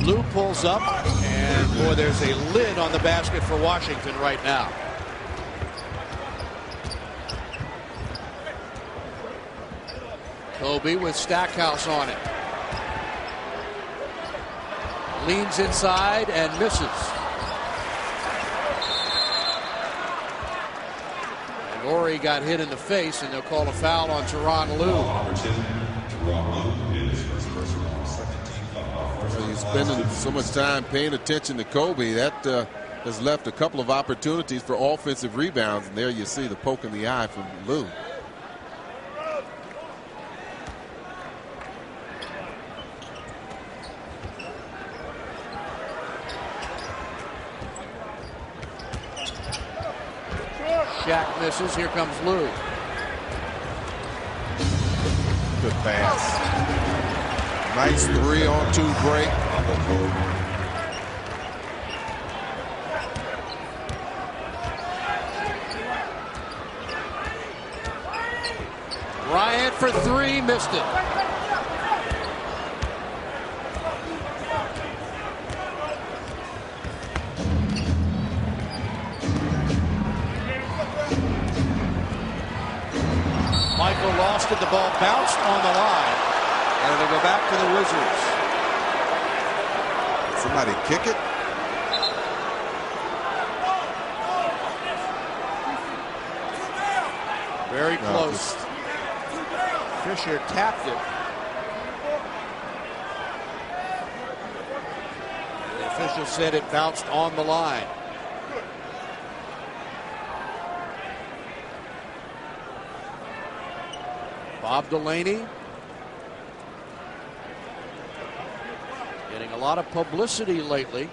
Lou pulls up, and boy, there's a lid on the basket for Washington right now. Kobe with Stackhouse on it. Leans inside and misses. And Ori got hit in the face, and they'll call a foul on Tyronn Lue. So he's spending so much time paying attention to Kobe. That has left a couple of opportunities for offensive rebounds, and there you see the poke in the eye from Lue. Shaq misses. Here comes Lou. Good pass. Nice 3-on-2 break. Bryant for three, missed it. Michael lost it, the ball bounced on the line. And it'll go back to the Wizards. Somebody kick it. Very close. Fisher tapped it. The official said it bounced on the line. Bob Delaney getting a lot of publicity lately.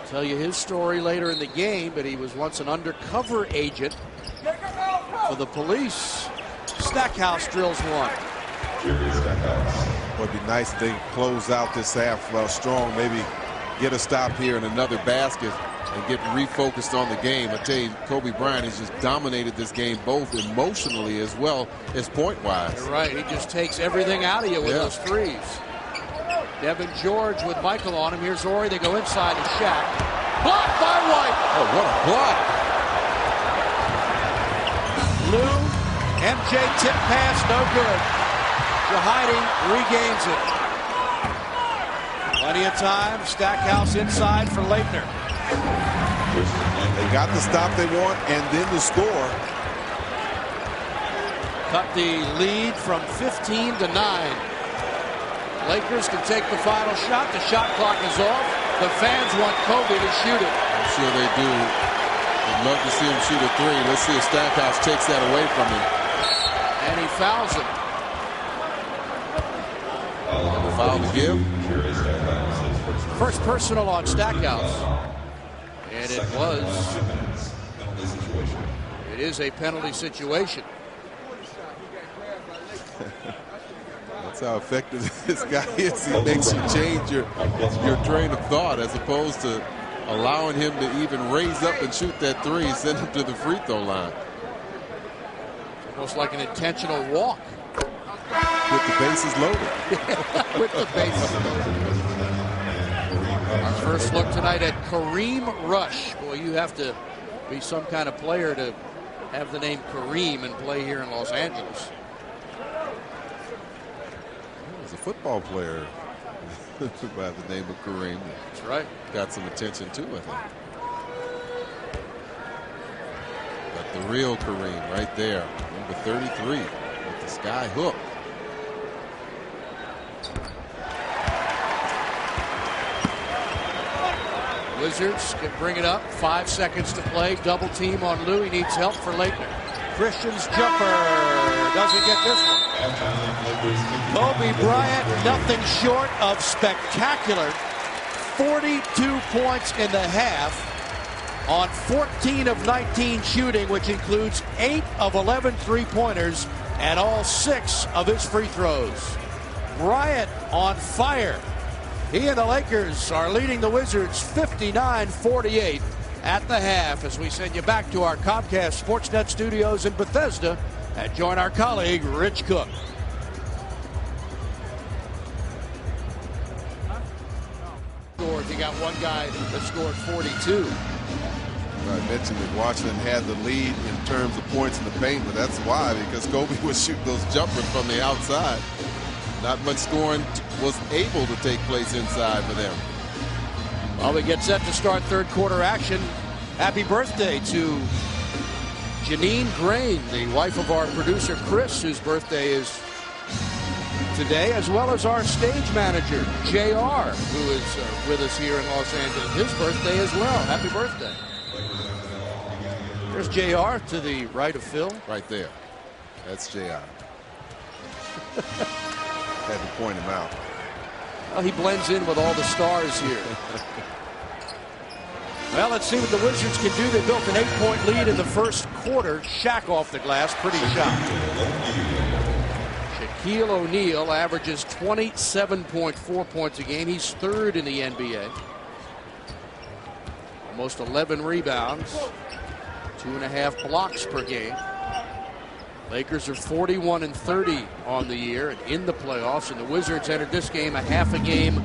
I'll tell you his story later in the game, but he was once an undercover agent for the police. Stackhouse drills one. Would be nice if they close out this half strong. Maybe get a stop here and another basket and get refocused on the game. I tell you, Kobe Bryant has just dominated this game, both emotionally as well as point-wise. You're right. He just takes everything out of you with those threes. Devin George with Michael on him. Here's Ori. They go inside to Shaq. Blocked by White. Oh, what a block. Lou, MJ tip pass, no good. Jahidi regains it. Plenty of time. Stackhouse inside for Leitner. They got the stop they want and then the score. Cut the lead from 15 to 9. Lakers can take the final shot. The shot clock is off. The fans want Kobe to shoot it. I'm sure they do. I'd love to see him shoot a three. Let's see if Stackhouse takes that away from him. And he fouls him. The foul to give. First personal on Stackhouse. And it was. It is a penalty situation. That's how effective this guy is. He makes you change your train of thought as opposed to allowing him to even raise up and shoot that three, send him to the free throw line. Almost like an intentional walk. With the bases loaded. With the bases loaded. Our first look tonight at Kareem Rush. Boy, you have to be some kind of player to have the name Kareem and play here in Los Angeles. He's a football player by the name of Kareem. That's right. Got some attention too, I think. But the real Kareem right there, number 33, with the sky hook. Wizards can bring it up. 5 seconds to play. Double team on Lou. He needs help for Leitner. Christian's jumper doesn't get this one. Kobe Bryant, nothing short of spectacular. 42 points in the half on 14 of 19 shooting, which includes 8 of 11 three-pointers and all 6 of his free throws. Bryant on fire. He and the Lakers are leading the Wizards 59-48 at the half as we send you back to our Comcast Sportsnet studios in Bethesda and join our colleague Rich Cook. You got one guy that scored 42. I mentioned that Washington had the lead in terms of points in the paint, but that's why, because Kobe was shooting those jumpers from the outside. Not much scoring was able to take place inside for them. Well, we get set to start third quarter action. Happy birthday to Janine Grain, the wife of our producer Chris, whose birthday is today, as well as our stage manager JR, who is with us here in Los Angeles. His birthday as well. Happy birthday. There's JR to the right of Phil. Right there. That's JR. Had to point him out. Well, he blends in with all the stars here. Well, let's see what the Wizards can do. They built an 8-point lead in the first quarter. Shaq off the glass, pretty shot. Shaquille O'Neal averages 27.4 points a game. He's third in the NBA. Almost 11 rebounds, 2.5 blocks per game. Lakers are 41-30 on the year and in the playoffs, and the Wizards entered this game a half a game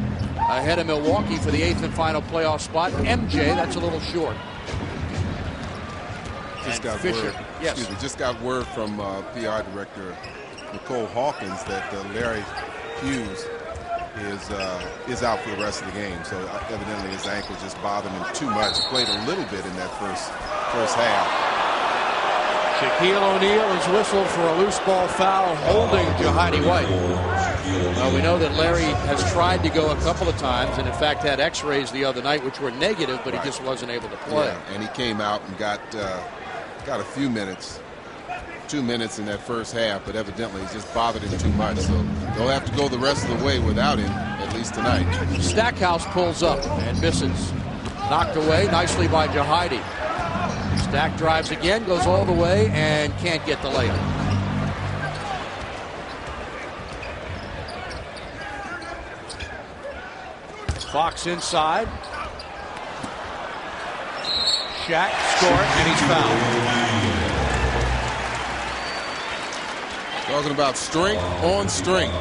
ahead of Milwaukee for the 8th and final playoff spot. MJ, that's a little short. Just got Fisher, word, yes. excuse me, just got word from PR director Nicole Hawkins that Larry Hughes is out for the rest of the game. So evidently his ankle just bothered him too much. He played a little bit in that first half. Shaquille O'Neal is whistled for a loose ball foul holding Jahidi White. Well, we know that Larry has tried to go a couple of times and in fact had x-rays the other night which were negative, but he just wasn't able to play. Yeah, and he came out and got a few minutes, 2 minutes in that first half, but evidently it just bothered him too much. So they'll have to go the rest of the way without him, at least tonight. Stackhouse pulls up and misses. Knocked away nicely by Jahidi. Stack drives again, goes all the way, and can't get the layup. Fox inside. Shaq scored, and he's fouled. Talking about strength on strength.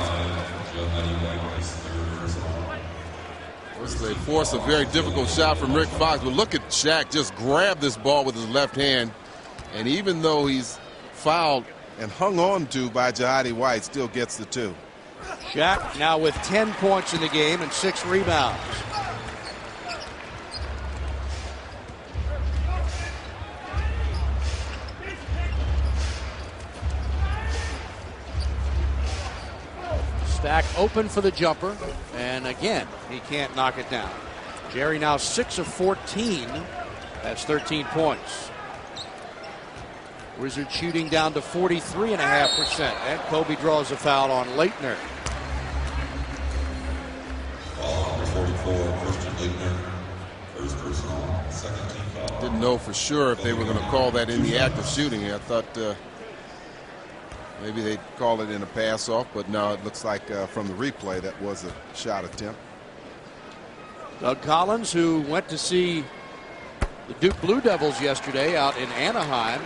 They force a very difficult shot from Rick Fox, but look at Shaq just grab this ball with his left hand, and even though he's fouled and hung on to by Jahidi White, still gets the 2. Shaq now with 10 points in the game and 6 rebounds. Stack open for the jumper, and again, he can't knock it down. Jerry now 6 of 14. That's 13 points. Wizards shooting down to 43.5%, and Kobe draws a foul on Leitner. Didn't know for sure if they were going to call that in the act of shooting. I thought maybe they'd call it in a pass off, but no, it looks like from the replay that was a shot attempt. Doug Collins, who went to see the Duke Blue Devils yesterday out in Anaheim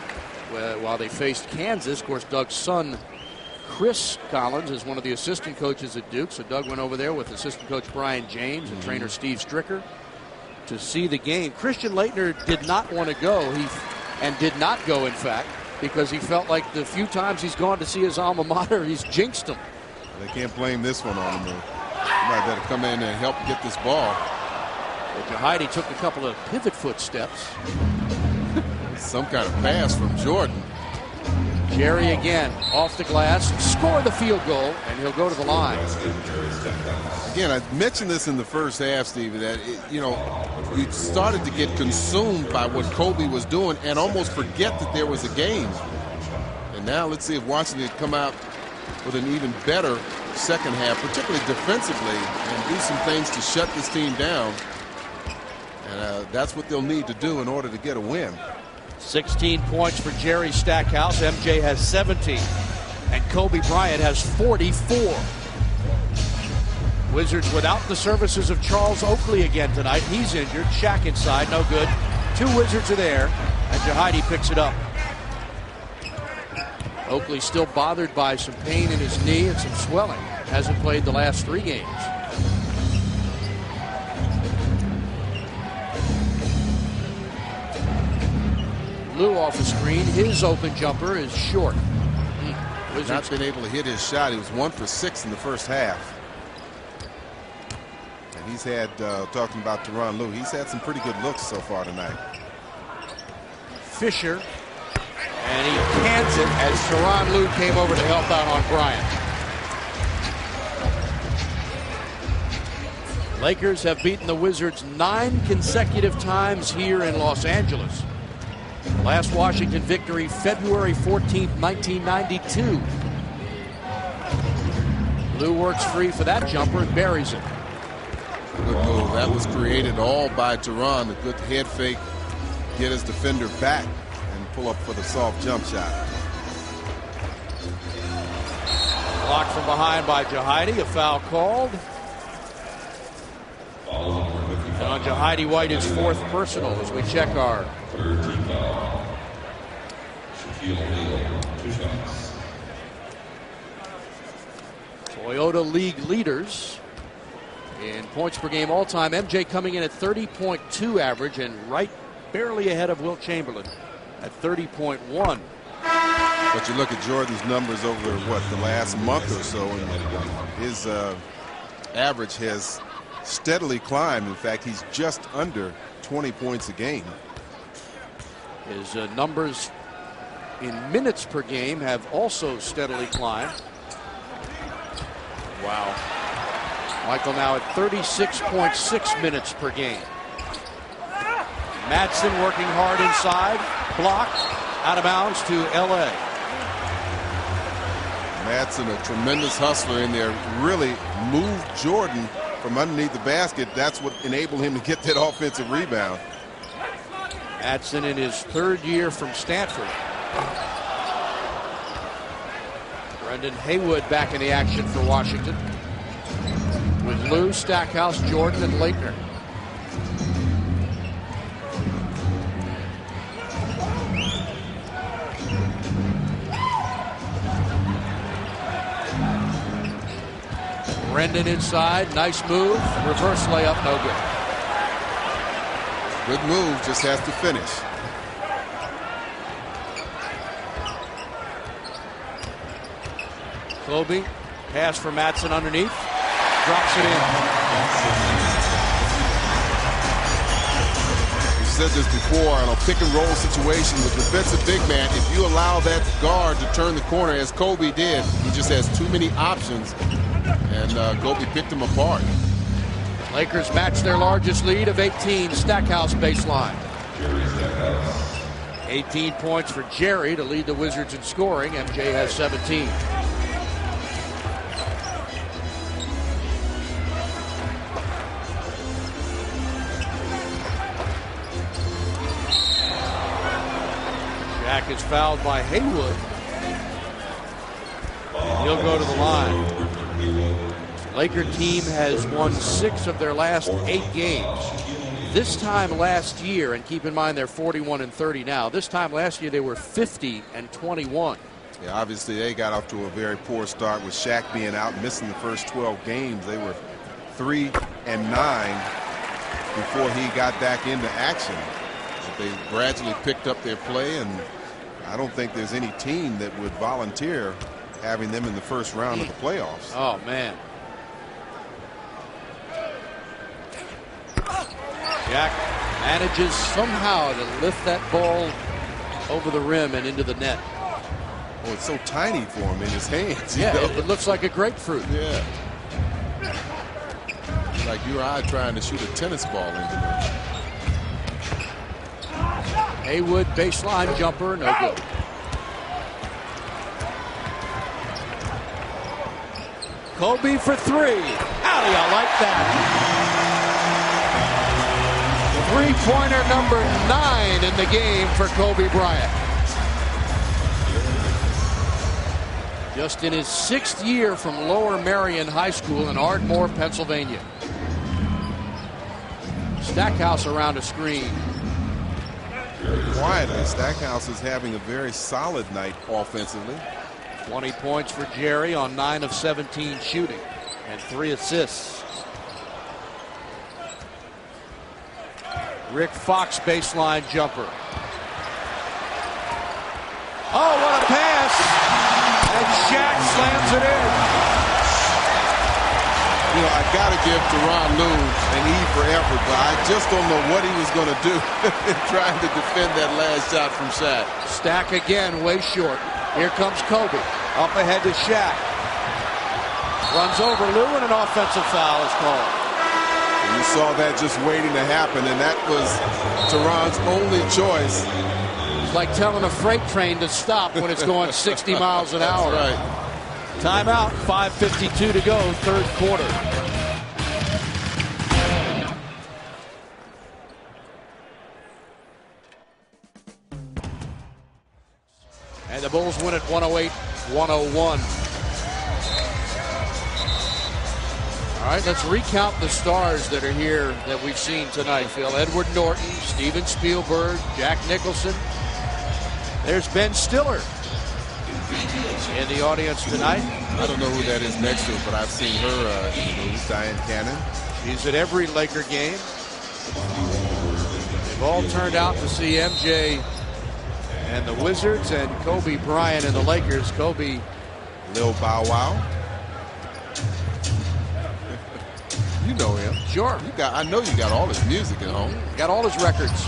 while they faced Kansas. Of course, Doug's son, Chris Collins, is one of the assistant coaches at Duke. So Doug went over there with assistant coach Brian James and trainer Steve Stricker to see the game. Christian Leitner did not want to go. And did not go, in fact, because he felt like the few times he's gone to see his alma mater, he's jinxed him. They can't blame this one on him. He might better come in and help get this ball. Well, Jahidi took a couple of pivot foot steps. Some kind of pass from Jordan. Jerry again off the glass, score the field goal, and he'll go to the line. Again, I mentioned this in the first half, Steve, that you started to get consumed by what Kobe was doing and almost forget that there was a game. And now let's see if Washington can come out with an even better second half, particularly defensively, and do some things to shut this team down. And that's what they'll need to do in order to get a win. 16 points for Jerry Stackhouse. MJ has 17. And Kobe Bryant has 44. Wizards without the services of Charles Oakley again tonight. He's injured. Shaq inside, no good. 2 Wizards are there, and Jahidi picks it up. Oakley still bothered by some pain in his knee and some swelling. Hasn't played the last 3 games. Lou off the screen. His open jumper is short. Wizards not been able to hit his shot. He was 1 for 6 in the first half. And he's had, talking about Tyronn Lue, he's had some pretty good looks so far tonight. Fisher, and he cans it as Tyronn Lue came over to help out on Bryant. Lakers have beaten the Wizards 9 consecutive times here in Los Angeles. Last Washington victory, February 14th, 1992. Lue works free for that jumper and buries it. Good move. That was created all by Teron. A good head fake, get his defender back, and pull up for the soft jump shot. Blocked from behind by Jahidi. A foul called. On Jahidi White, his fourth personal as we check our Toyota League leaders in points per game all time. MJ coming in at 30.2 average and right barely ahead of Wilt Chamberlain at 30.1. But you look at Jordan's numbers over the last month or so, and his average has steadily climbed. In fact, he's just under 20 points a game. His numbers in minutes per game have also steadily climbed. Wow. Michael now at 36.6 minutes per game. Madsen working hard inside. Blocked. Out of bounds to L.A. Madsen, a tremendous hustler in there, really moved Jordan from underneath the basket. That's what enabled him to get that offensive rebound. Madsen in his third year from Stanford. Brendan Haywood back in the action for Washington with Lou, Stackhouse, Jordan, and Leitner. Brendan inside, nice move, reverse layup, no good. Good move, just has to finish. Kobe, pass for Madsen underneath, drops it in. We said this before, in a pick and roll situation with defensive big man, if you allow that guard to turn the corner as Kobe did, he just has too many options. And Kobe picked him apart. Lakers match their largest lead of 18. Stackhouse baseline. 18 points for Jerry to lead the Wizards in scoring. MJ has 17. Jack is fouled by Haywood. He'll go to the line. Laker team has won 6 of their last 8 games. This time last year, and keep in mind they're 41-30 now. This time last year they were 50-21. Yeah, obviously they got off to a very poor start with Shaq being out, missing the first 12 games. They were 3-9 before he got back into action. But they gradually picked up their play, and I don't think there's any team that would volunteer having them in the first round of the playoffs. Oh, man. Jack manages somehow to lift that ball over the rim and into the net. Oh, it's so tiny for him in his hands. Yeah, it looks like a grapefruit. Yeah. It's like you or I trying to shoot a tennis ball into there. Haywood baseline jumper, no good. Kobe for 3. How do you like that? Three-pointer number 9 in the game for Kobe Bryant. Just in his 6th year from Lower Merion High School in Ardmore, Pennsylvania. Stackhouse around a screen. Quietly, Stackhouse is having a very solid night offensively. 20 points for Jerry on 9 of 17 shooting and 3 assists. Rick Fox baseline jumper. Oh, what a pass! And Shaq slams it in. You know, I got to give Teron Lou an E for effort, but I just don't know what he was going to do trying to defend that last shot from Shaq. Stack again, way short. Here comes Kobe. Up ahead to Shaq. Runs over Lou, and an offensive foul is called. You saw that just waiting to happen, and that was Teron's only choice. It's like telling a freight train to stop when it's going 60 miles an hour. That's right. Timeout, 5:52 to go, third quarter. And the Bulls win at 108-101. All right, let's recount the stars that are here that we've seen tonight, Phil. Edward Norton, Steven Spielberg, Jack Nicholson. There's Ben Stiller in the audience tonight. I don't know who that is next to her, but I've seen her in the movies. Diane Cannon. She's at every Laker game. They've all turned out to see MJ and the Wizards and Kobe Bryant and the Lakers. Kobe. Lil Bow Wow. You know him. Sure. I know you got all his music at home. Got all his records.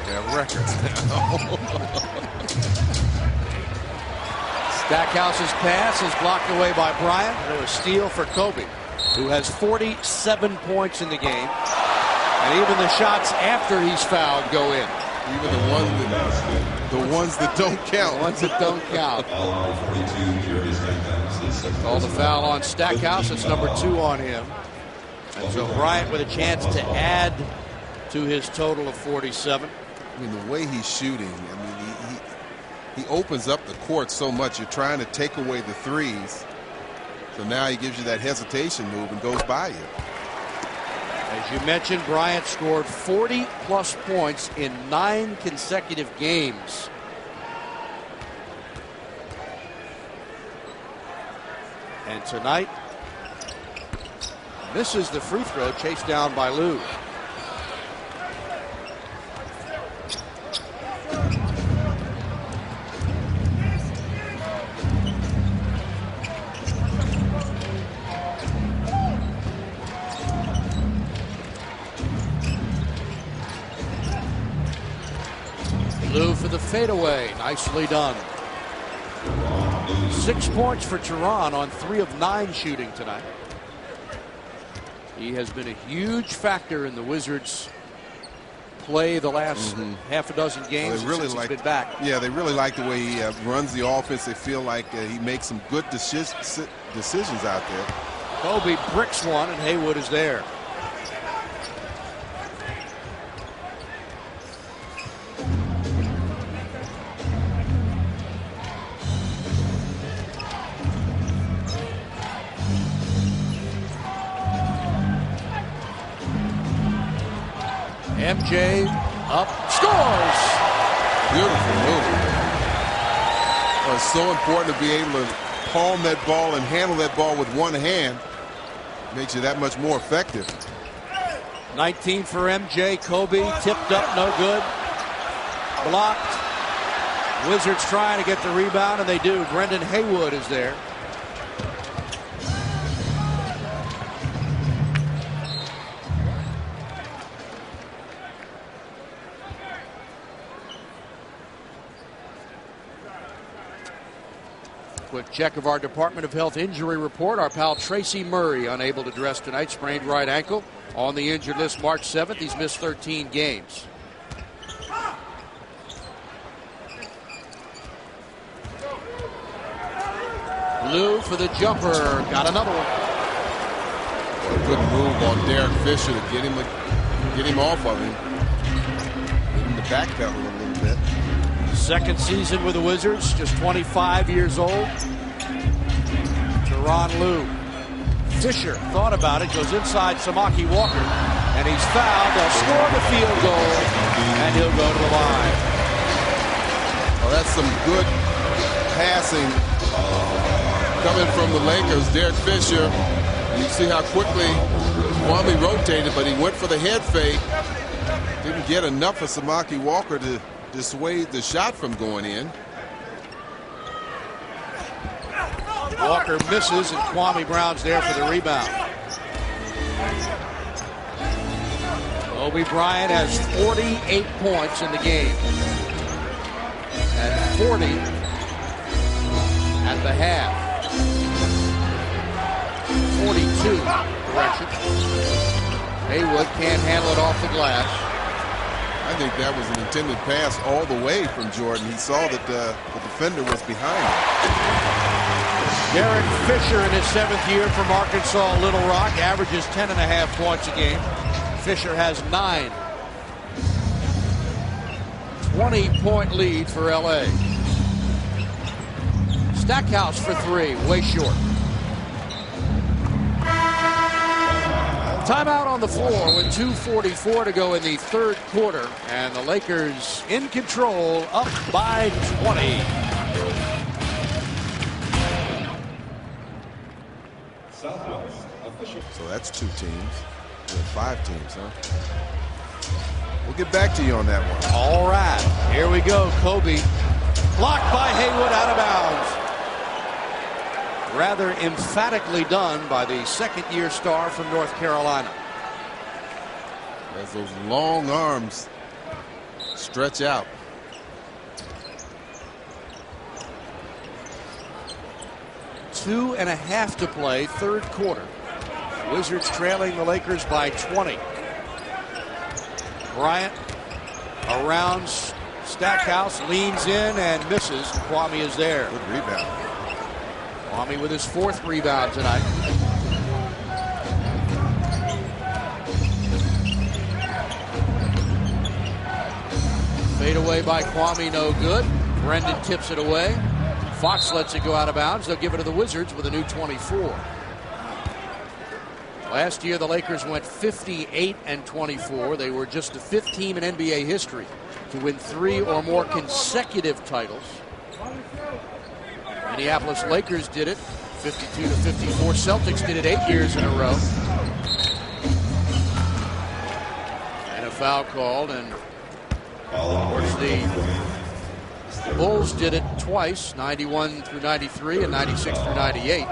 Yeah, records now. Stackhouse's pass is blocked away by Bryant. It was a steal for Kobe, who has 47 points in the game. And even the shots after he's fouled go in. Even the ones that don't count. The ones that don't count. Called a foul on Stackhouse. It's number 2 on him. And so Bryant with a chance to add to his total of 47. I mean, the way he's shooting, I mean, he opens up the court so much. You're trying to take away the threes. So now he gives you that hesitation move and goes by you. As you mentioned, Bryant scored 40-plus points in 9 consecutive games. And tonight, misses the free throw, chased down by Lou. Lou for the fadeaway. Nicely done. 6 points for Tehran on 3 of 9 shooting tonight. He has been a huge factor in the Wizards' play the last half a dozen games since he's been back. Yeah, they really like the way he runs the offense. They feel like he makes some good decisions out there. Kobe bricks one, and Haywood is there. MJ up, scores! Beautiful move. Oh, it's so important to be able to palm that ball and handle that ball with one hand. Makes you that much more effective. 19 for MJ. Kobe tipped up, no good. Blocked. Wizards trying to get the rebound, and they do. Brendan Haywood is there. Quick check of our Department of Health injury report. Our pal Tracy Murray unable to dress tonight. Sprained right ankle. On the injured list March 7th. He's missed 13 games. Lou for the jumper. Got another one. A good move on Derek Fisher to get him off of him. Get him to backpedal a little bit. Second season with the Wizards, just 25 years old. Teron Lou. Fisher thought about it, goes inside Samaki Walker, and he's fouled. They'll score the field goal, and he'll go to the line. Oh, that's some good passing coming from the Lakers. Derek Fisher, you see how quickly Kwame rotated, but he went for the head fake. Didn't get enough of Samaki Walker to dissuade the shot from going in. Walker misses, and Kwame Brown's there for the rebound. Kobe Bryant has 48 points in the game. And 40 at the half. 42, correction. Haywood can't handle it off the glass. I think that was an intended pass all the way from Jordan. He saw that the defender was behind him. Derek Fisher in his 7th year from Arkansas Little Rock averages 10.5 points a game. Fisher has 9. 20-point lead for LA. Stackhouse for three, way short. Timeout on the floor with 2:44 to go in the third quarter, and the Lakers in control, up by 20. So that's two teams. We have 5 teams, huh? We'll get back to you on that one. All right, here we go. Kobe blocked by Haywood, out of bounds. Rather emphatically done by the second-year star from North Carolina. As those long arms stretch out. Two and a half to play, third quarter. Wizards trailing the Lakers by 20. Bryant around Stackhouse, leans in and misses. Kwame is there. Good rebound. Kwame with his 4th rebound tonight. Fade away by Kwame, no good. Brendan tips it away. Fox lets it go out of bounds. They'll give it to the Wizards with a new 24. Last year, the Lakers went 58-24. They were just the 5th team in NBA history to win 3 or more consecutive titles. Minneapolis Lakers did it 52-54. Celtics did it 8 years in a row. And a foul called, and of course the Bulls did it twice, 91-93 and 96-98.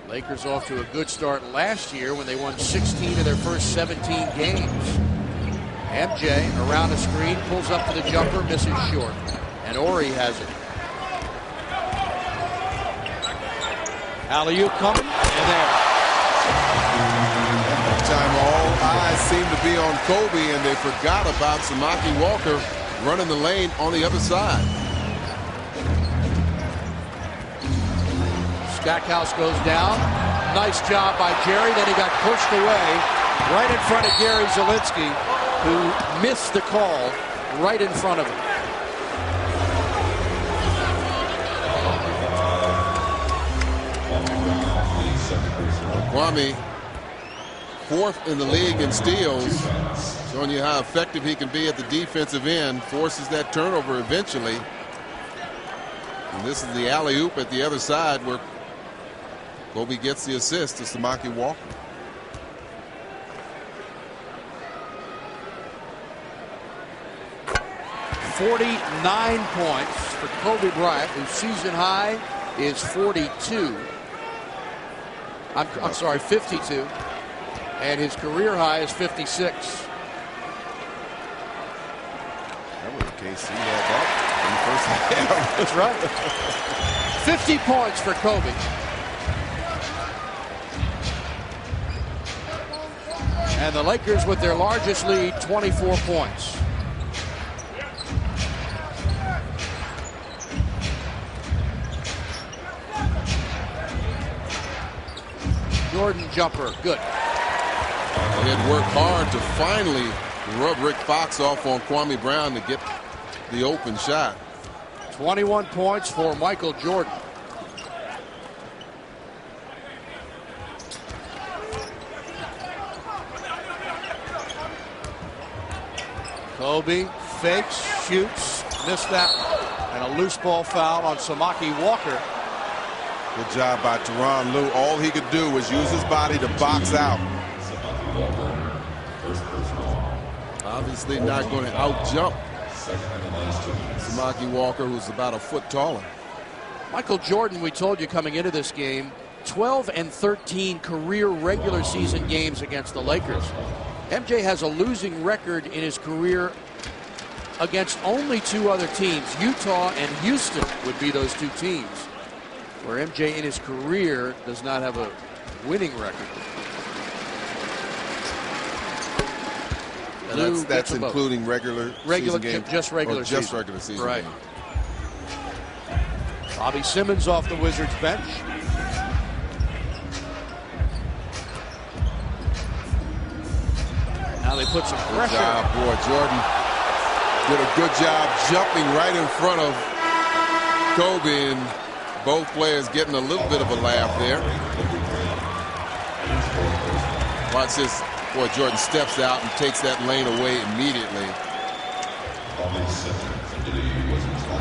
Lakers off to a good start last year when they won 16 of their first 17 games. MJ around the screen, pulls up to the jumper, misses short. And Ori has it. Alley-oop coming, and there. That time all eyes seem to be on Kobe, and they forgot about Samaki Walker running the lane on the other side. Stackhouse goes down. Nice job by Jerry. Then he got pushed away right in front of Gary Zielinski, who missed the call right in front of him. Kwame, 4th in the league in steals, showing you how effective he can be at the defensive end. Forces that turnover eventually. And this is the alley-oop at the other side where Kobe gets the assist to Samaki Walker. .49 points for Kobe Bryant, whose season high is 42. I'm sorry, 52. And his career high is 56. That was KC had that in the first half. That's right. 50 points for Kobe. And the Lakers with their largest lead, 24 points. Jordan jumper, good. They had worked hard to finally rub Rick Fox off on Kwame Brown to get the open shot. 21 points for Michael Jordan. Kobe fakes, shoots, missed that, and a loose ball foul on Samaki Walker. Good job by Tyronn Lue. All he could do was use his body to box out. Obviously not going to out-jump Samaki Walker, who's about a foot taller. Michael Jordan, we told you coming into this game, 12 and 13 career regular season games against the Lakers. MJ has a losing record in his career against only 2 other teams. Utah and Houston would be those 2 teams, where MJ in his career does not have a winning record. And that's including regular season game, just regular season. Just regular season. Right. Game. Bobby Simmons off the Wizards bench. Now they put some pressure. Good job, boy, Jordan. did a good job jumping right in front of Kobe, and both players getting a little bit of a laugh there. Watch this. Boy, Jordan steps out and takes that lane away immediately.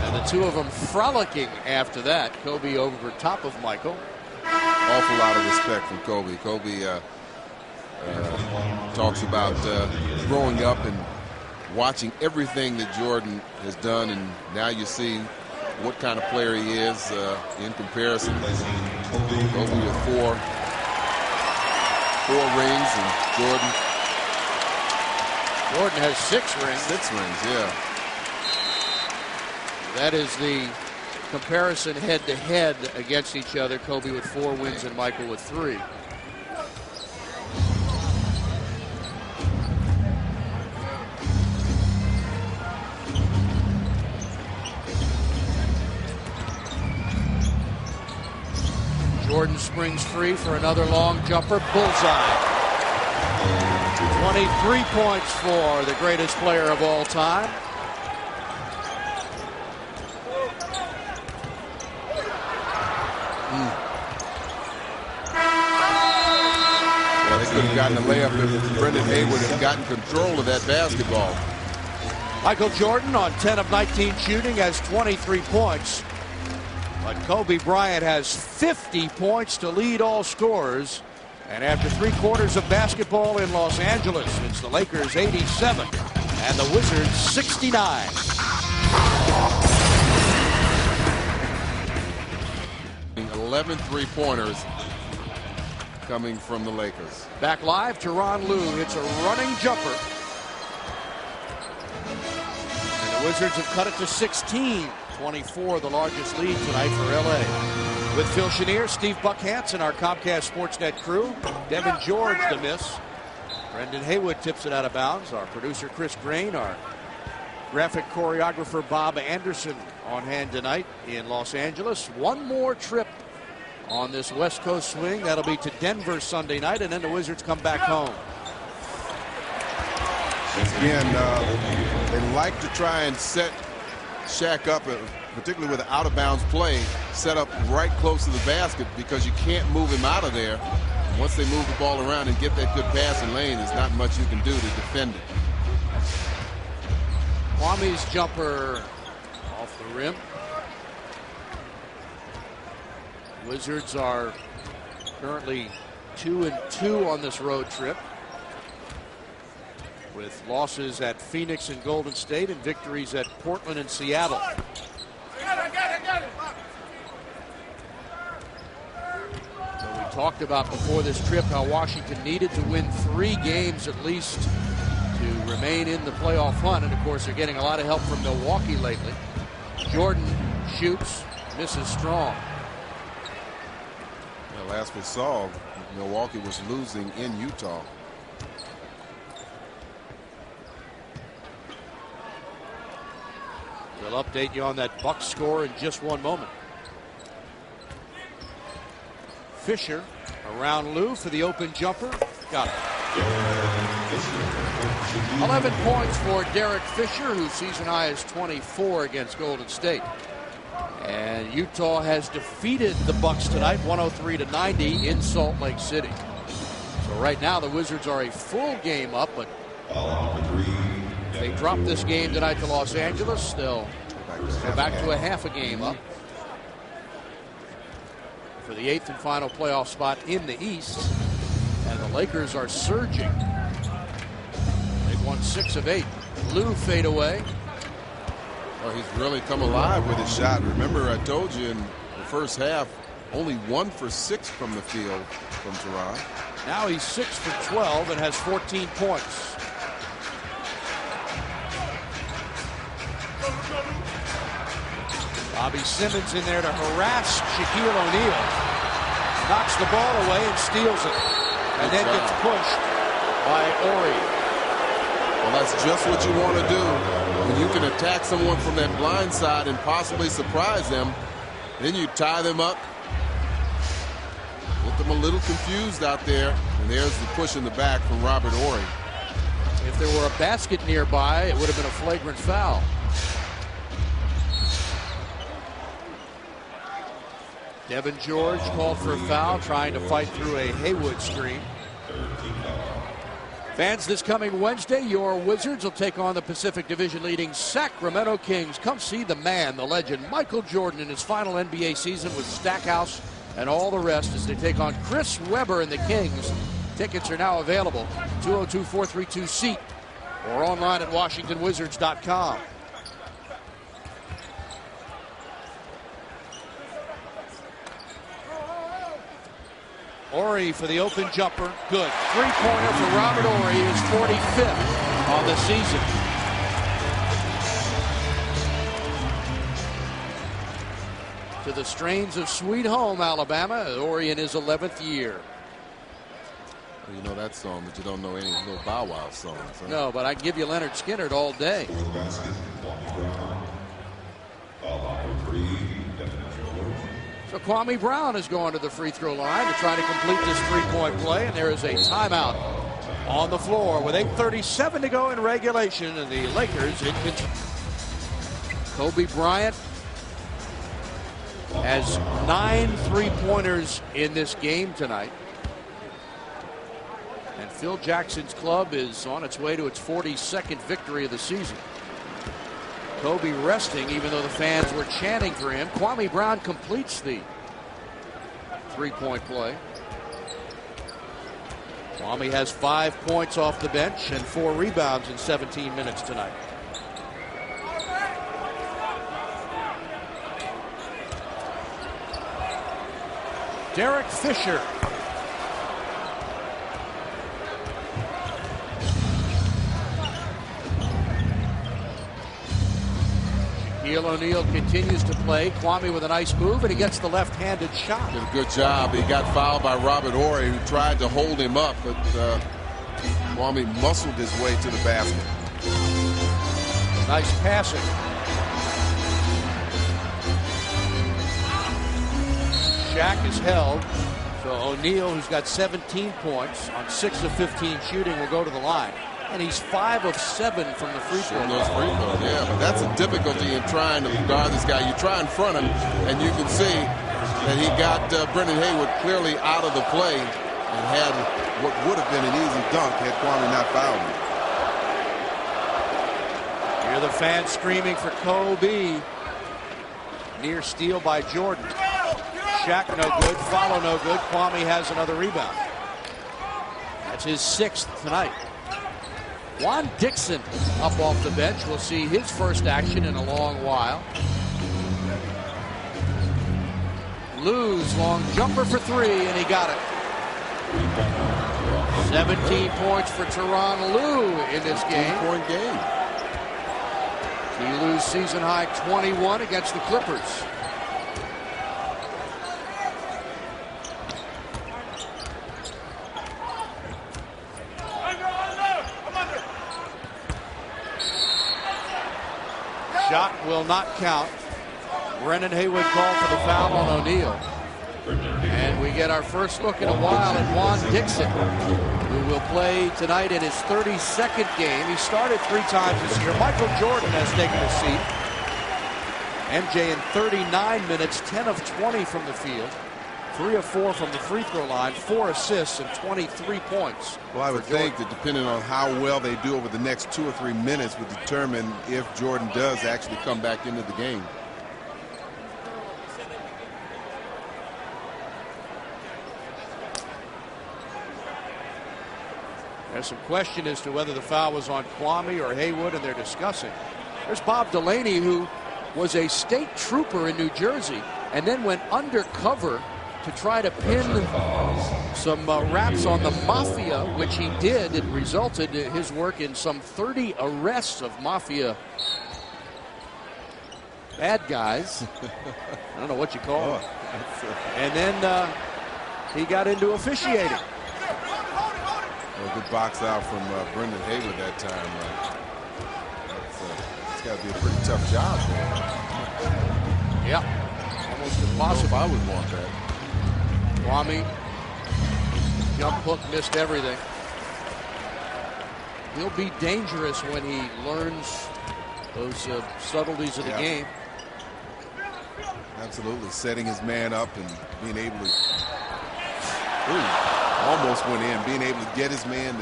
And the two of them frolicking after that. Kobe over top of Michael. Awful lot of respect from Kobe. Kobe talks about growing up and watching everything that Jordan has done, and now you see what kind of player he is in comparison. Kobe with four rings, and Jordan has 6 rings. 6 rings, yeah. That is the comparison head-to-head against each other. Kobe with 4 wins and Michael with 3. Jordan springs free for another long jumper. Bullseye. 23 points for the greatest player of all time. Well, they could have gotten a layup if Brendan Haywood had gotten control of that basketball. Michael Jordan on 10 of 19 shooting has 23 points. But Kobe Bryant has 50 points to lead all scorers. And after 3 quarters of basketball in Los Angeles, it's the Lakers 87 and the Wizards 69. 11 three-pointers coming from the Lakers. Back live, Tyronn Lue hits a running jumper. And the Wizards have cut it to 16. 24, the largest lead tonight for LA. With Phil Chenier, Steve Buck Hansen, our Comcast Sportsnet crew. Devin George, the miss. Brendan Haywood tips it out of bounds. Our producer, Chris Grain. Our graphic choreographer, Bob Anderson, on hand tonight in Los Angeles. One more trip on this West Coast swing. That'll be to Denver Sunday night, and then the Wizards come back home. Again, they like to try and set Shaq up, particularly with out-of-bounds play, set up right close to the basket, because you can't move him out of there. Once they move the ball around and get that good passing lane, there's not much you can do to defend it. Kwame's jumper off the rim. Wizards are currently 2-2 on this road trip, with losses at Phoenix and Golden State and victories at Portland and Seattle. So we talked about before this trip how Washington needed to win 3 games at least to remain in the playoff hunt, and of course they're getting a lot of help from Milwaukee lately. Jordan shoots, misses strong. Well, last we saw, Milwaukee was losing in Utah. We'll update you on that Bucks score in just one moment. Fisher around Lue for the open jumper. Got it. 11 points for Derek Fisher, whose season high is 24 against Golden State. And Utah has defeated the Bucks tonight, 103-90 in Salt Lake City. So right now the Wizards are a full game up, but if they drop this game tonight to Los Angeles, they'll go back to a half a game up for the 8th and final playoff spot in the East. And the Lakers are surging. They've won 6 of 8. Lue fade away. Well, he's really come alive with his shot. Remember, I told you in the first half, only 1 for 6 from the field from Tyronn. Now he's 6 for 12 and has 14 points. Bobby Simmons in there to harass Shaquille O'Neal. Knocks the ball away and steals it. And then gets pushed by Ori. Well, that's just what you want to do. When you can attack someone from that blind side and possibly surprise them, then you tie them up. Get them a little confused out there. And there's the push in the back from Robert Ori. If there were a basket nearby, it would have been a flagrant foul. Devin George called for a foul, trying to fight through a Haywood screen. Fans, this coming Wednesday, your Wizards will take on the Pacific Division leading Sacramento Kings. Come see the man, the legend, Michael Jordan in his final NBA season with Stackhouse and all the rest as they take on Chris Webber and the Kings. Tickets are now available, 202-432-SEAT, or online at WashingtonWizards.com. Horry for the open jumper. Good. Three-pointer for Robert Horry, his 45th on the season. To the strains of Sweet Home, Alabama, Horry in his 11th year. Well, you know that song, but you don't know any little Bow Wow songs. Huh? No, but I can give you Leonard Skinner all day. So Kwame Brown is going to the free throw line to try to complete this three-point play, and there is a timeout on the floor with 8:37 to go in regulation, and the Lakers in control. Kobe Bryant has 9 three-pointers in this game tonight. And Phil Jackson's club is on its way to its 42nd victory of the season. Kobe resting, even though the fans were chanting for him. Kwame Brown completes the three-point play. Kwame has 5 points off the bench and 4 rebounds in 17 minutes tonight. Derek Fisher. Shaquille O'Neal continues to play. Kwame with a nice move, and he gets the left-handed shot. Did a good job. He got fouled by Robert Horry, who tried to hold him up, but Kwame muscled his way to the basket. Nice passing. Shaq is held. So O'Neal, who's got 17 points on 6 of 15 shooting, will go to the line. And he's 5 of 7 from the free throw line. Yeah, but that's a difficulty in trying to guard this guy. You try in front of him, and you can see that he got Brendan Haywood clearly out of the play and had what would have been an easy dunk had Kwame not fouled him. Hear the fans screaming for Kobe. Near steal by Jordan. Shaq no good, follow no good. Kwame has another rebound. That's his 6th tonight. Juan Dixon up off the bench. We'll see his first action in a long while. Lou's long jumper for 3, and he got it. 17 points for Tyronn Lue in this game. 18-point game. He Lou's season high 21 against the Clippers. Shot will not count. Brendan Haywood called for the foul on O'Neal. And we get our first look in a while at Juan Dixon, who will play tonight in his 32nd game. He started 3 times this year. Michael Jordan has taken a seat. MJ in 39 minutes, 10 of 20 from the field. 3 of 4 from the free throw line, 4 assists and 23 points. Well, I would think that depending on how well they do over the next 2 or 3 minutes would determine if Jordan does actually come back into the game. There's some question as to whether the foul was on Kwame or Haywood, and they're discussing. There's Bob Delaney, who was a state trooper in New Jersey and then went undercover to try to pin some raps on the mafia, which he did. It resulted in his work in some 30 arrests of mafia bad guys. I don't know what you call them. And then he got into officiating. Well, good box out from Brendan Haywood that time. It's got to be a pretty tough job there. Yeah, almost impossible. I would want that. Kwame, jump hook, missed everything. he'll be dangerous when he learns those subtleties of the game. Absolutely, setting his man up and being able to, almost went in, being able to get his man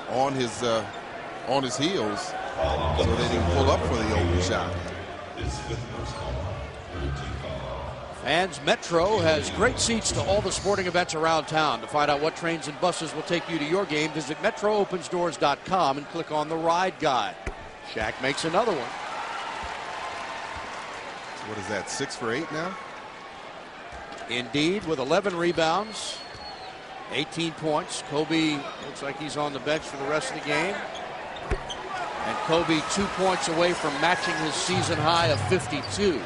on his heels so that he can pull up for the open shot. Fans Metro has great seats to all the sporting events around town. To find out what trains and buses will take you to your game, visit metroopensdoors.com and click on the ride guide. Shaq makes another one. What is that, 6 for 8 now? Indeed, with 11 rebounds, 18 points. Kobe looks like he's on the bench for the rest of the game. And Kobe 2 points away from matching his season high of 52.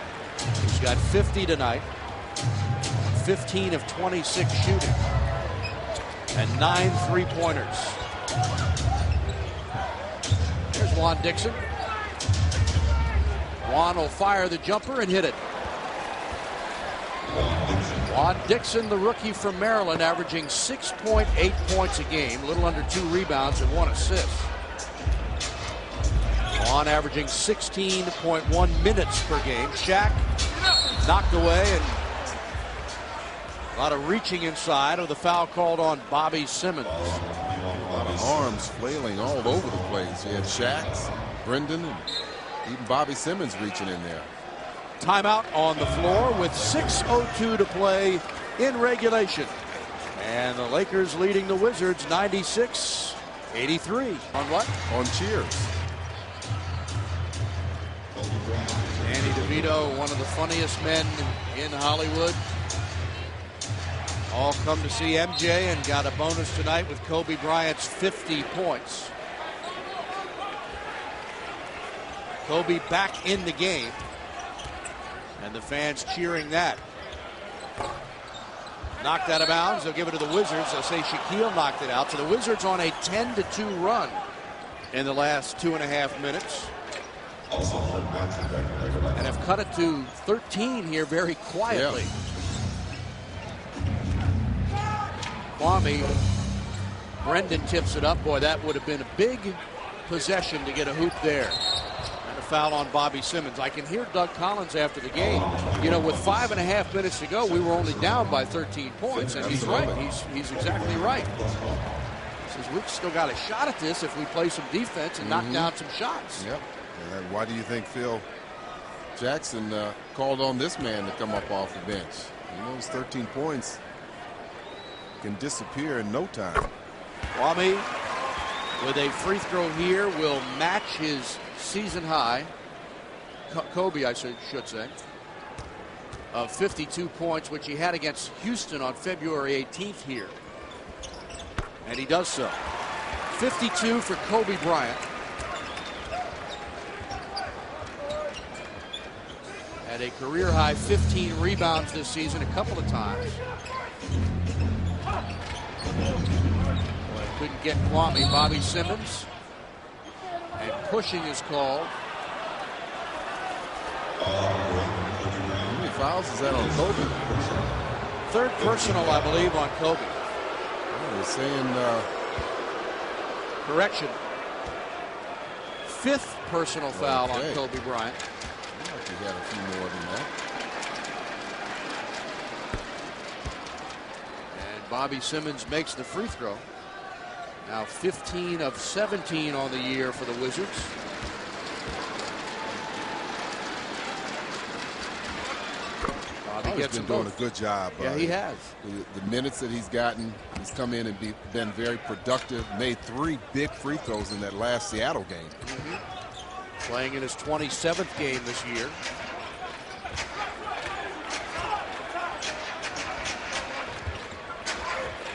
He's got 50 tonight, 15 of 26 shooting, and 9 3-pointers. Here's Juan Dixon. Juan will fire the jumper and hit it. Juan Dixon, the rookie from Maryland, averaging 6.8 points a game, a little under 2 rebounds and 1 assist. Juan averaging 16.1 minutes per game. Shaq knocked away, and a lot of reaching inside of the foul called on Bobby Simmons. A lot of arms flailing all over the place. You had Shaq's, Brendan, and even Bobby Simmons reaching in there. Timeout on the floor with 6:02 to play in regulation. And the Lakers leading the Wizards 96-83. On what? On cheers. Danny DeVito, one of the funniest men in Hollywood. All come to see MJ and got a bonus tonight with Kobe Bryant's 50 points. Kobe back in the game, and the fans cheering that. Knocked out of bounds. They'll give it to the Wizards. They'll say Shaquille knocked it out. So the Wizards on a 10-2 run in the last 2.5 minutes. And have cut it to 13 here very quietly. Yeah. Kwame, Brendan tips it up. Boy, that would have been a big possession to get a hoop there. And a foul on Bobby Simmons. I can hear Doug Collins after the game. You know, with 5.5 minutes to go, we were only down by 13 points. And he's right. He's exactly right. He says, we've still got a shot at this if we play some defense and knock down some shots. Yep. And why do you think Phil Jackson called on this man to come up off the bench? You know, his 13 points can disappear in no time. Kwame with a free throw here will match his season high, Kobe I should say, of 52 points, which he had against Houston on February 18th here. And he does so. 52 for Kobe Bryant. Had a career-high 15 rebounds this season a couple of times. Well, couldn't get Kwame. Bobby Simmons. And pushing is called. How many fouls is that on Kobe? Third personal, I believe, on Kobe. They're saying... Correction. Fifth personal foul on Kobe Bryant. He had a few more than that. And Bobby Simmons makes the free throw. Now 15 of 17 on the year for the Wizards. Bobby gets been doing a good job. Yeah, he has. The minutes that he's gotten, he's come in and been very productive. Made 3 big free throws in that last Seattle game. Playing in his 27th game this year.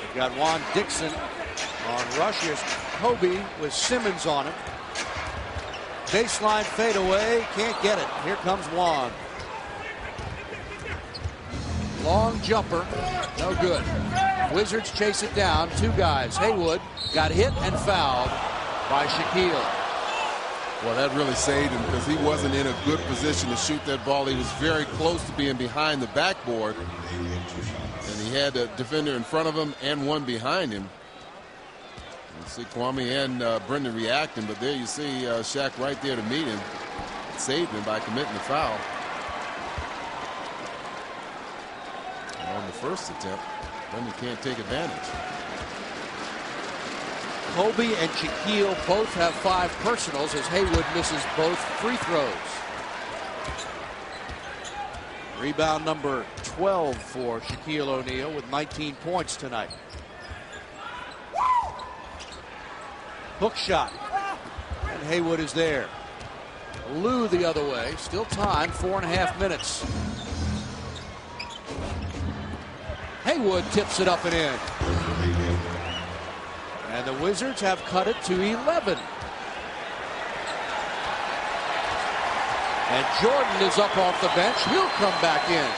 We've got Juan Dixon on rush. Here's Kobe with Simmons on him. Baseline fadeaway. Can't get it. Here comes Juan. Long jumper. No good. Wizards chase it down. 2 guys. Haywood got hit and fouled by Shaquille. Well, that really saved him because he wasn't in a good position to shoot that ball. He was very close to being behind the backboard. And he had a defender in front of him and one behind him. You see Kwame and Brendan reacting, but there you see Shaq right there to meet him. Saved him by committing the foul. And on the first attempt, Brendan can't take advantage. Kobe and Shaquille both have 5 personals as Haywood misses both free throws. Rebound number 12 for Shaquille O'Neal with 19 points tonight. Hook shot. And Haywood is there. Lou the other way. Still time, 4.5 minutes. Haywood tips it up and in. And the Wizards have cut it to 11. And Jordan is up off the bench. He'll come back in.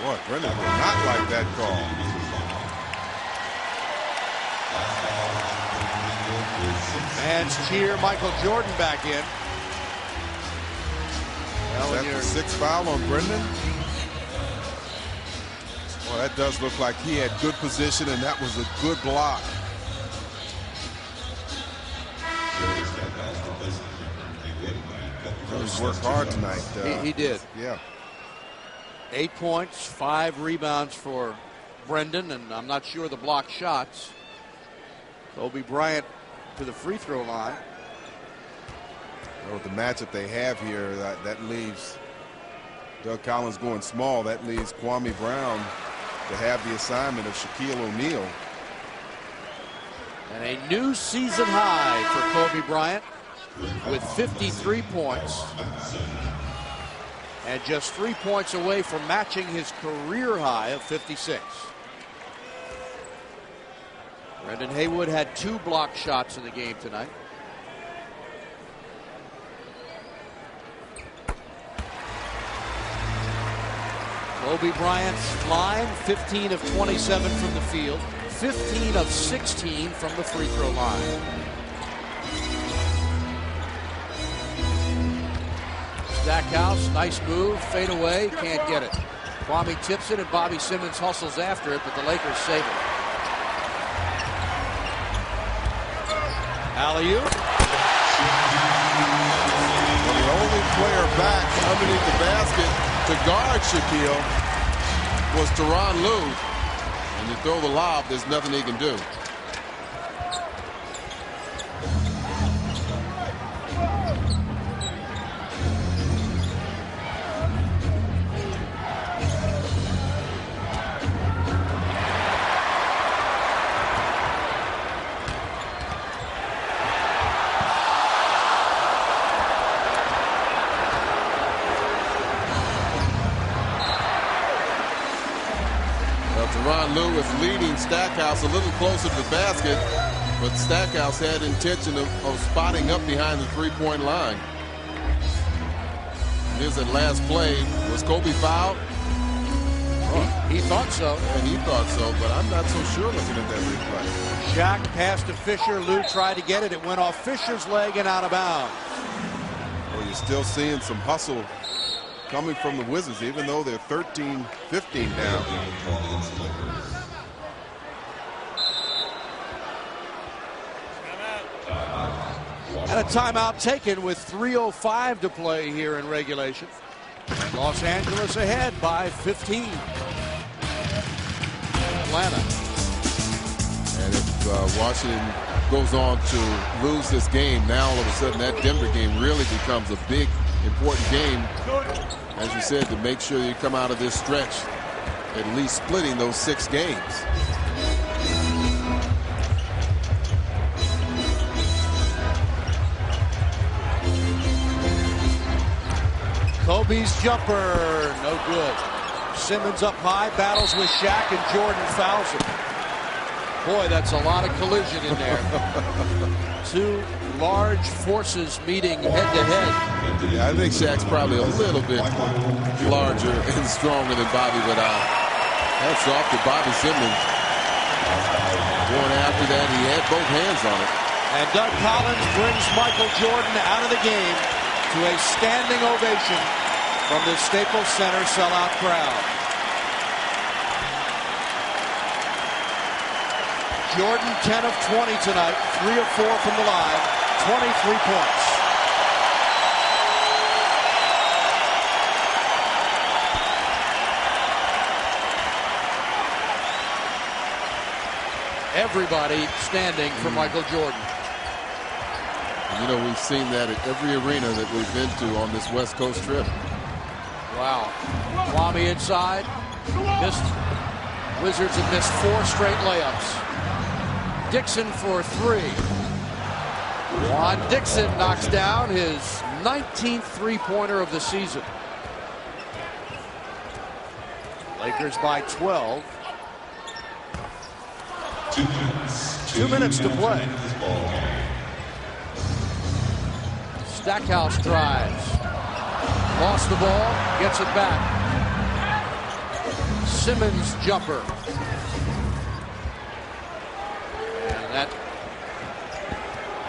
Boy, Brendan will not like that call. Fans cheer Michael Jordan back in. Is that the 6th foul on Brendan? Well, that does look like he had good position, and that was a good block. Really worked hard tonight. He did. Yeah. 8 points, 5 rebounds for Brendan, and I'm not sure the block shots. Kobe Bryant to the free throw line. With the matchup they have here, that leaves Doug Collins going small. That leaves Kwame Brown to have the assignment of Shaquille O'Neal. And a new season high for Kobe Bryant with 53 points. And just 3 points away from matching his career high of 56. Brendan Haywood had 2 block shots in the game tonight. Kobe Bryant's line, 15 of 27 from the field, 15 of 16 from the free throw line. Stackhouse, nice move, fade away, can't get it. Kwame tips it and Bobby Simmons hustles after it, but the Lakers save it. Alley-oop. Well, the only player back underneath the basket to guard Shaquille was Tyronn Lue. And you throw the lob, there's nothing he can do. Tyronn Lue was leading Stackhouse a little closer to the basket, but Stackhouse had intention of spotting up behind the three-point line. Here's that last play. Was Kobe fouled? He thought so. And he thought so, but I'm not so sure looking at that replay. Shaq passed to Fisher. Lue tried to get it. It went off Fisher's leg and out of bounds. Well, you're still seeing some hustle coming from the Wizards, even though they're 13-15 down. And a timeout taken with 3:05 to play here in regulation. Los Angeles ahead by 15. Atlanta. And if Washington goes on to lose this game, now all of a sudden that Denver game really becomes a big, important game, as you said, to make sure you come out of this stretch at least splitting those 6 games. Kobe's jumper, no good. Simmons up high, battles with Shaq, and Jordan fouls him. Boy, that's a lot of collision in there. 2 large forces meeting head-to-head. Yeah, I think Shaq's probably a little bit larger and stronger than Bobby, but that's off to Bobby Simmons. Going after that, he had both hands on it. And Doug Collins brings Michael Jordan out of the game to a standing ovation from the Staples Center sellout crowd. Jordan 10 of 20 tonight, 3 of 4 from the line, 23 points. Everybody standing for Michael Jordan. You know, we've seen that at every arena that we've been to on this West Coast trip. Wow. Kwame inside. Missed. Wizards have missed 4 straight layups. Dixon for 3. Juan Dixon knocks down his 19th three-pointer of the season. Lakers by 12. 2 minutes to play. Stackhouse drives. Lost the ball, gets it back. Simmons jumper. And that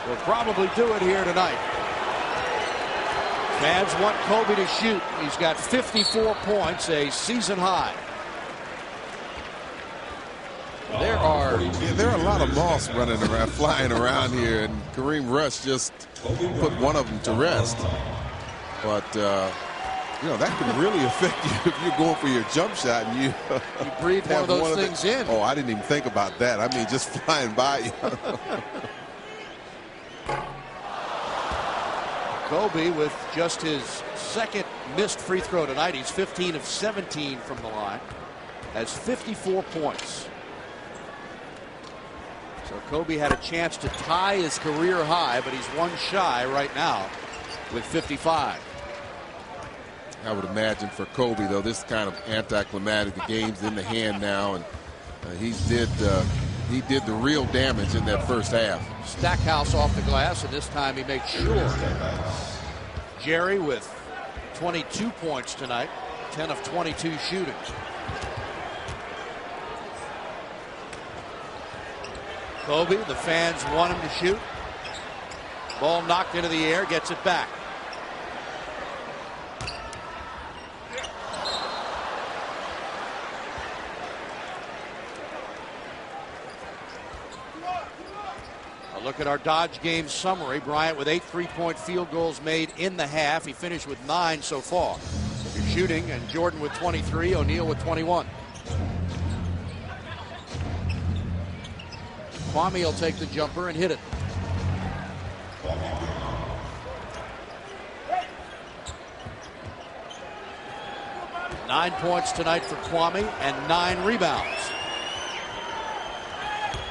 will probably do it here tonight. Fans want Kobe to shoot. He's got 54 points, a season high. There are a lot of moths running around, flying around here, and Kareem Rush just put one of them to rest. But you know, that can really affect you if you're going for your jump shot and you breathe one of those things in. Oh, I didn't even think about that. I mean, just flying by you. Kobe with just his second missed free throw tonight. He's 15 of 17 from the line. Has 54 points. So Kobe had a chance to tie his career high, but he's one shy right now with 55. I would imagine for Kobe, though, this kind of anticlimactic. The game's in the hand now, and he did the real damage in that first half. Stackhouse off the glass, and this time he makes sure. Jerry with 22 points tonight, 10 of 22 shooting. Kobe, the fans want him to shoot. Ball knocked into the air, gets it back. A look at our Dodge game summary. Bryant with 8 3-point field goals made in the half. He finished with 9 so far. You're shooting, and Jordan with 23, O'Neal with 21. Kwame will take the jumper and hit it. Nine points tonight for Kwame and 9 rebounds.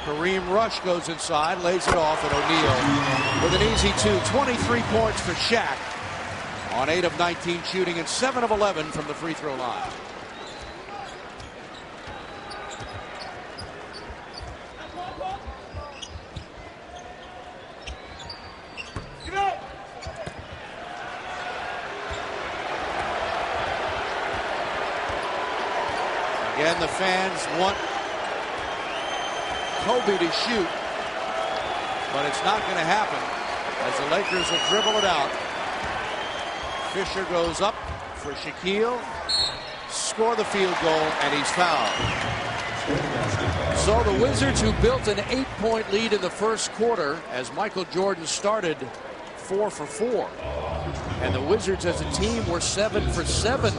Kareem Rush goes inside, lays it off, and O'Neal with an easy 2. 23 points for Shaq on 8 of 19 shooting and 7 of 11 from the free throw line. Again, the fans want Kobe to shoot, but it's not going to happen as the Lakers will dribble it out. Fisher goes up for Shaquille, score the field goal, and he's fouled. So the Wizards, who built an 8-point lead in the first quarter as Michael Jordan started 4 for 4. And the Wizards as a team were 7 for 7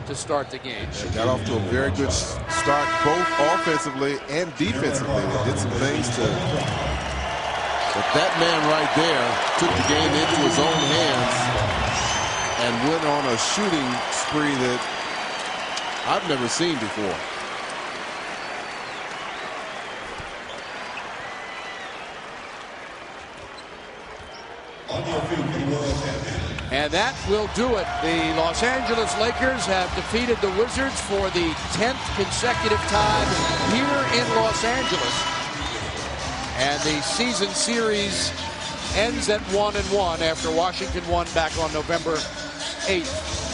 to start the game. They got off to a very good start, both offensively and defensively. They did some things to... But that man right there took the game into his own hands and went on a shooting spree that I've never seen before. And that will do it. The Los Angeles Lakers have defeated the Wizards for the 10th consecutive time here in Los Angeles. And the season series ends at 1-1 after Washington won back on November 8th.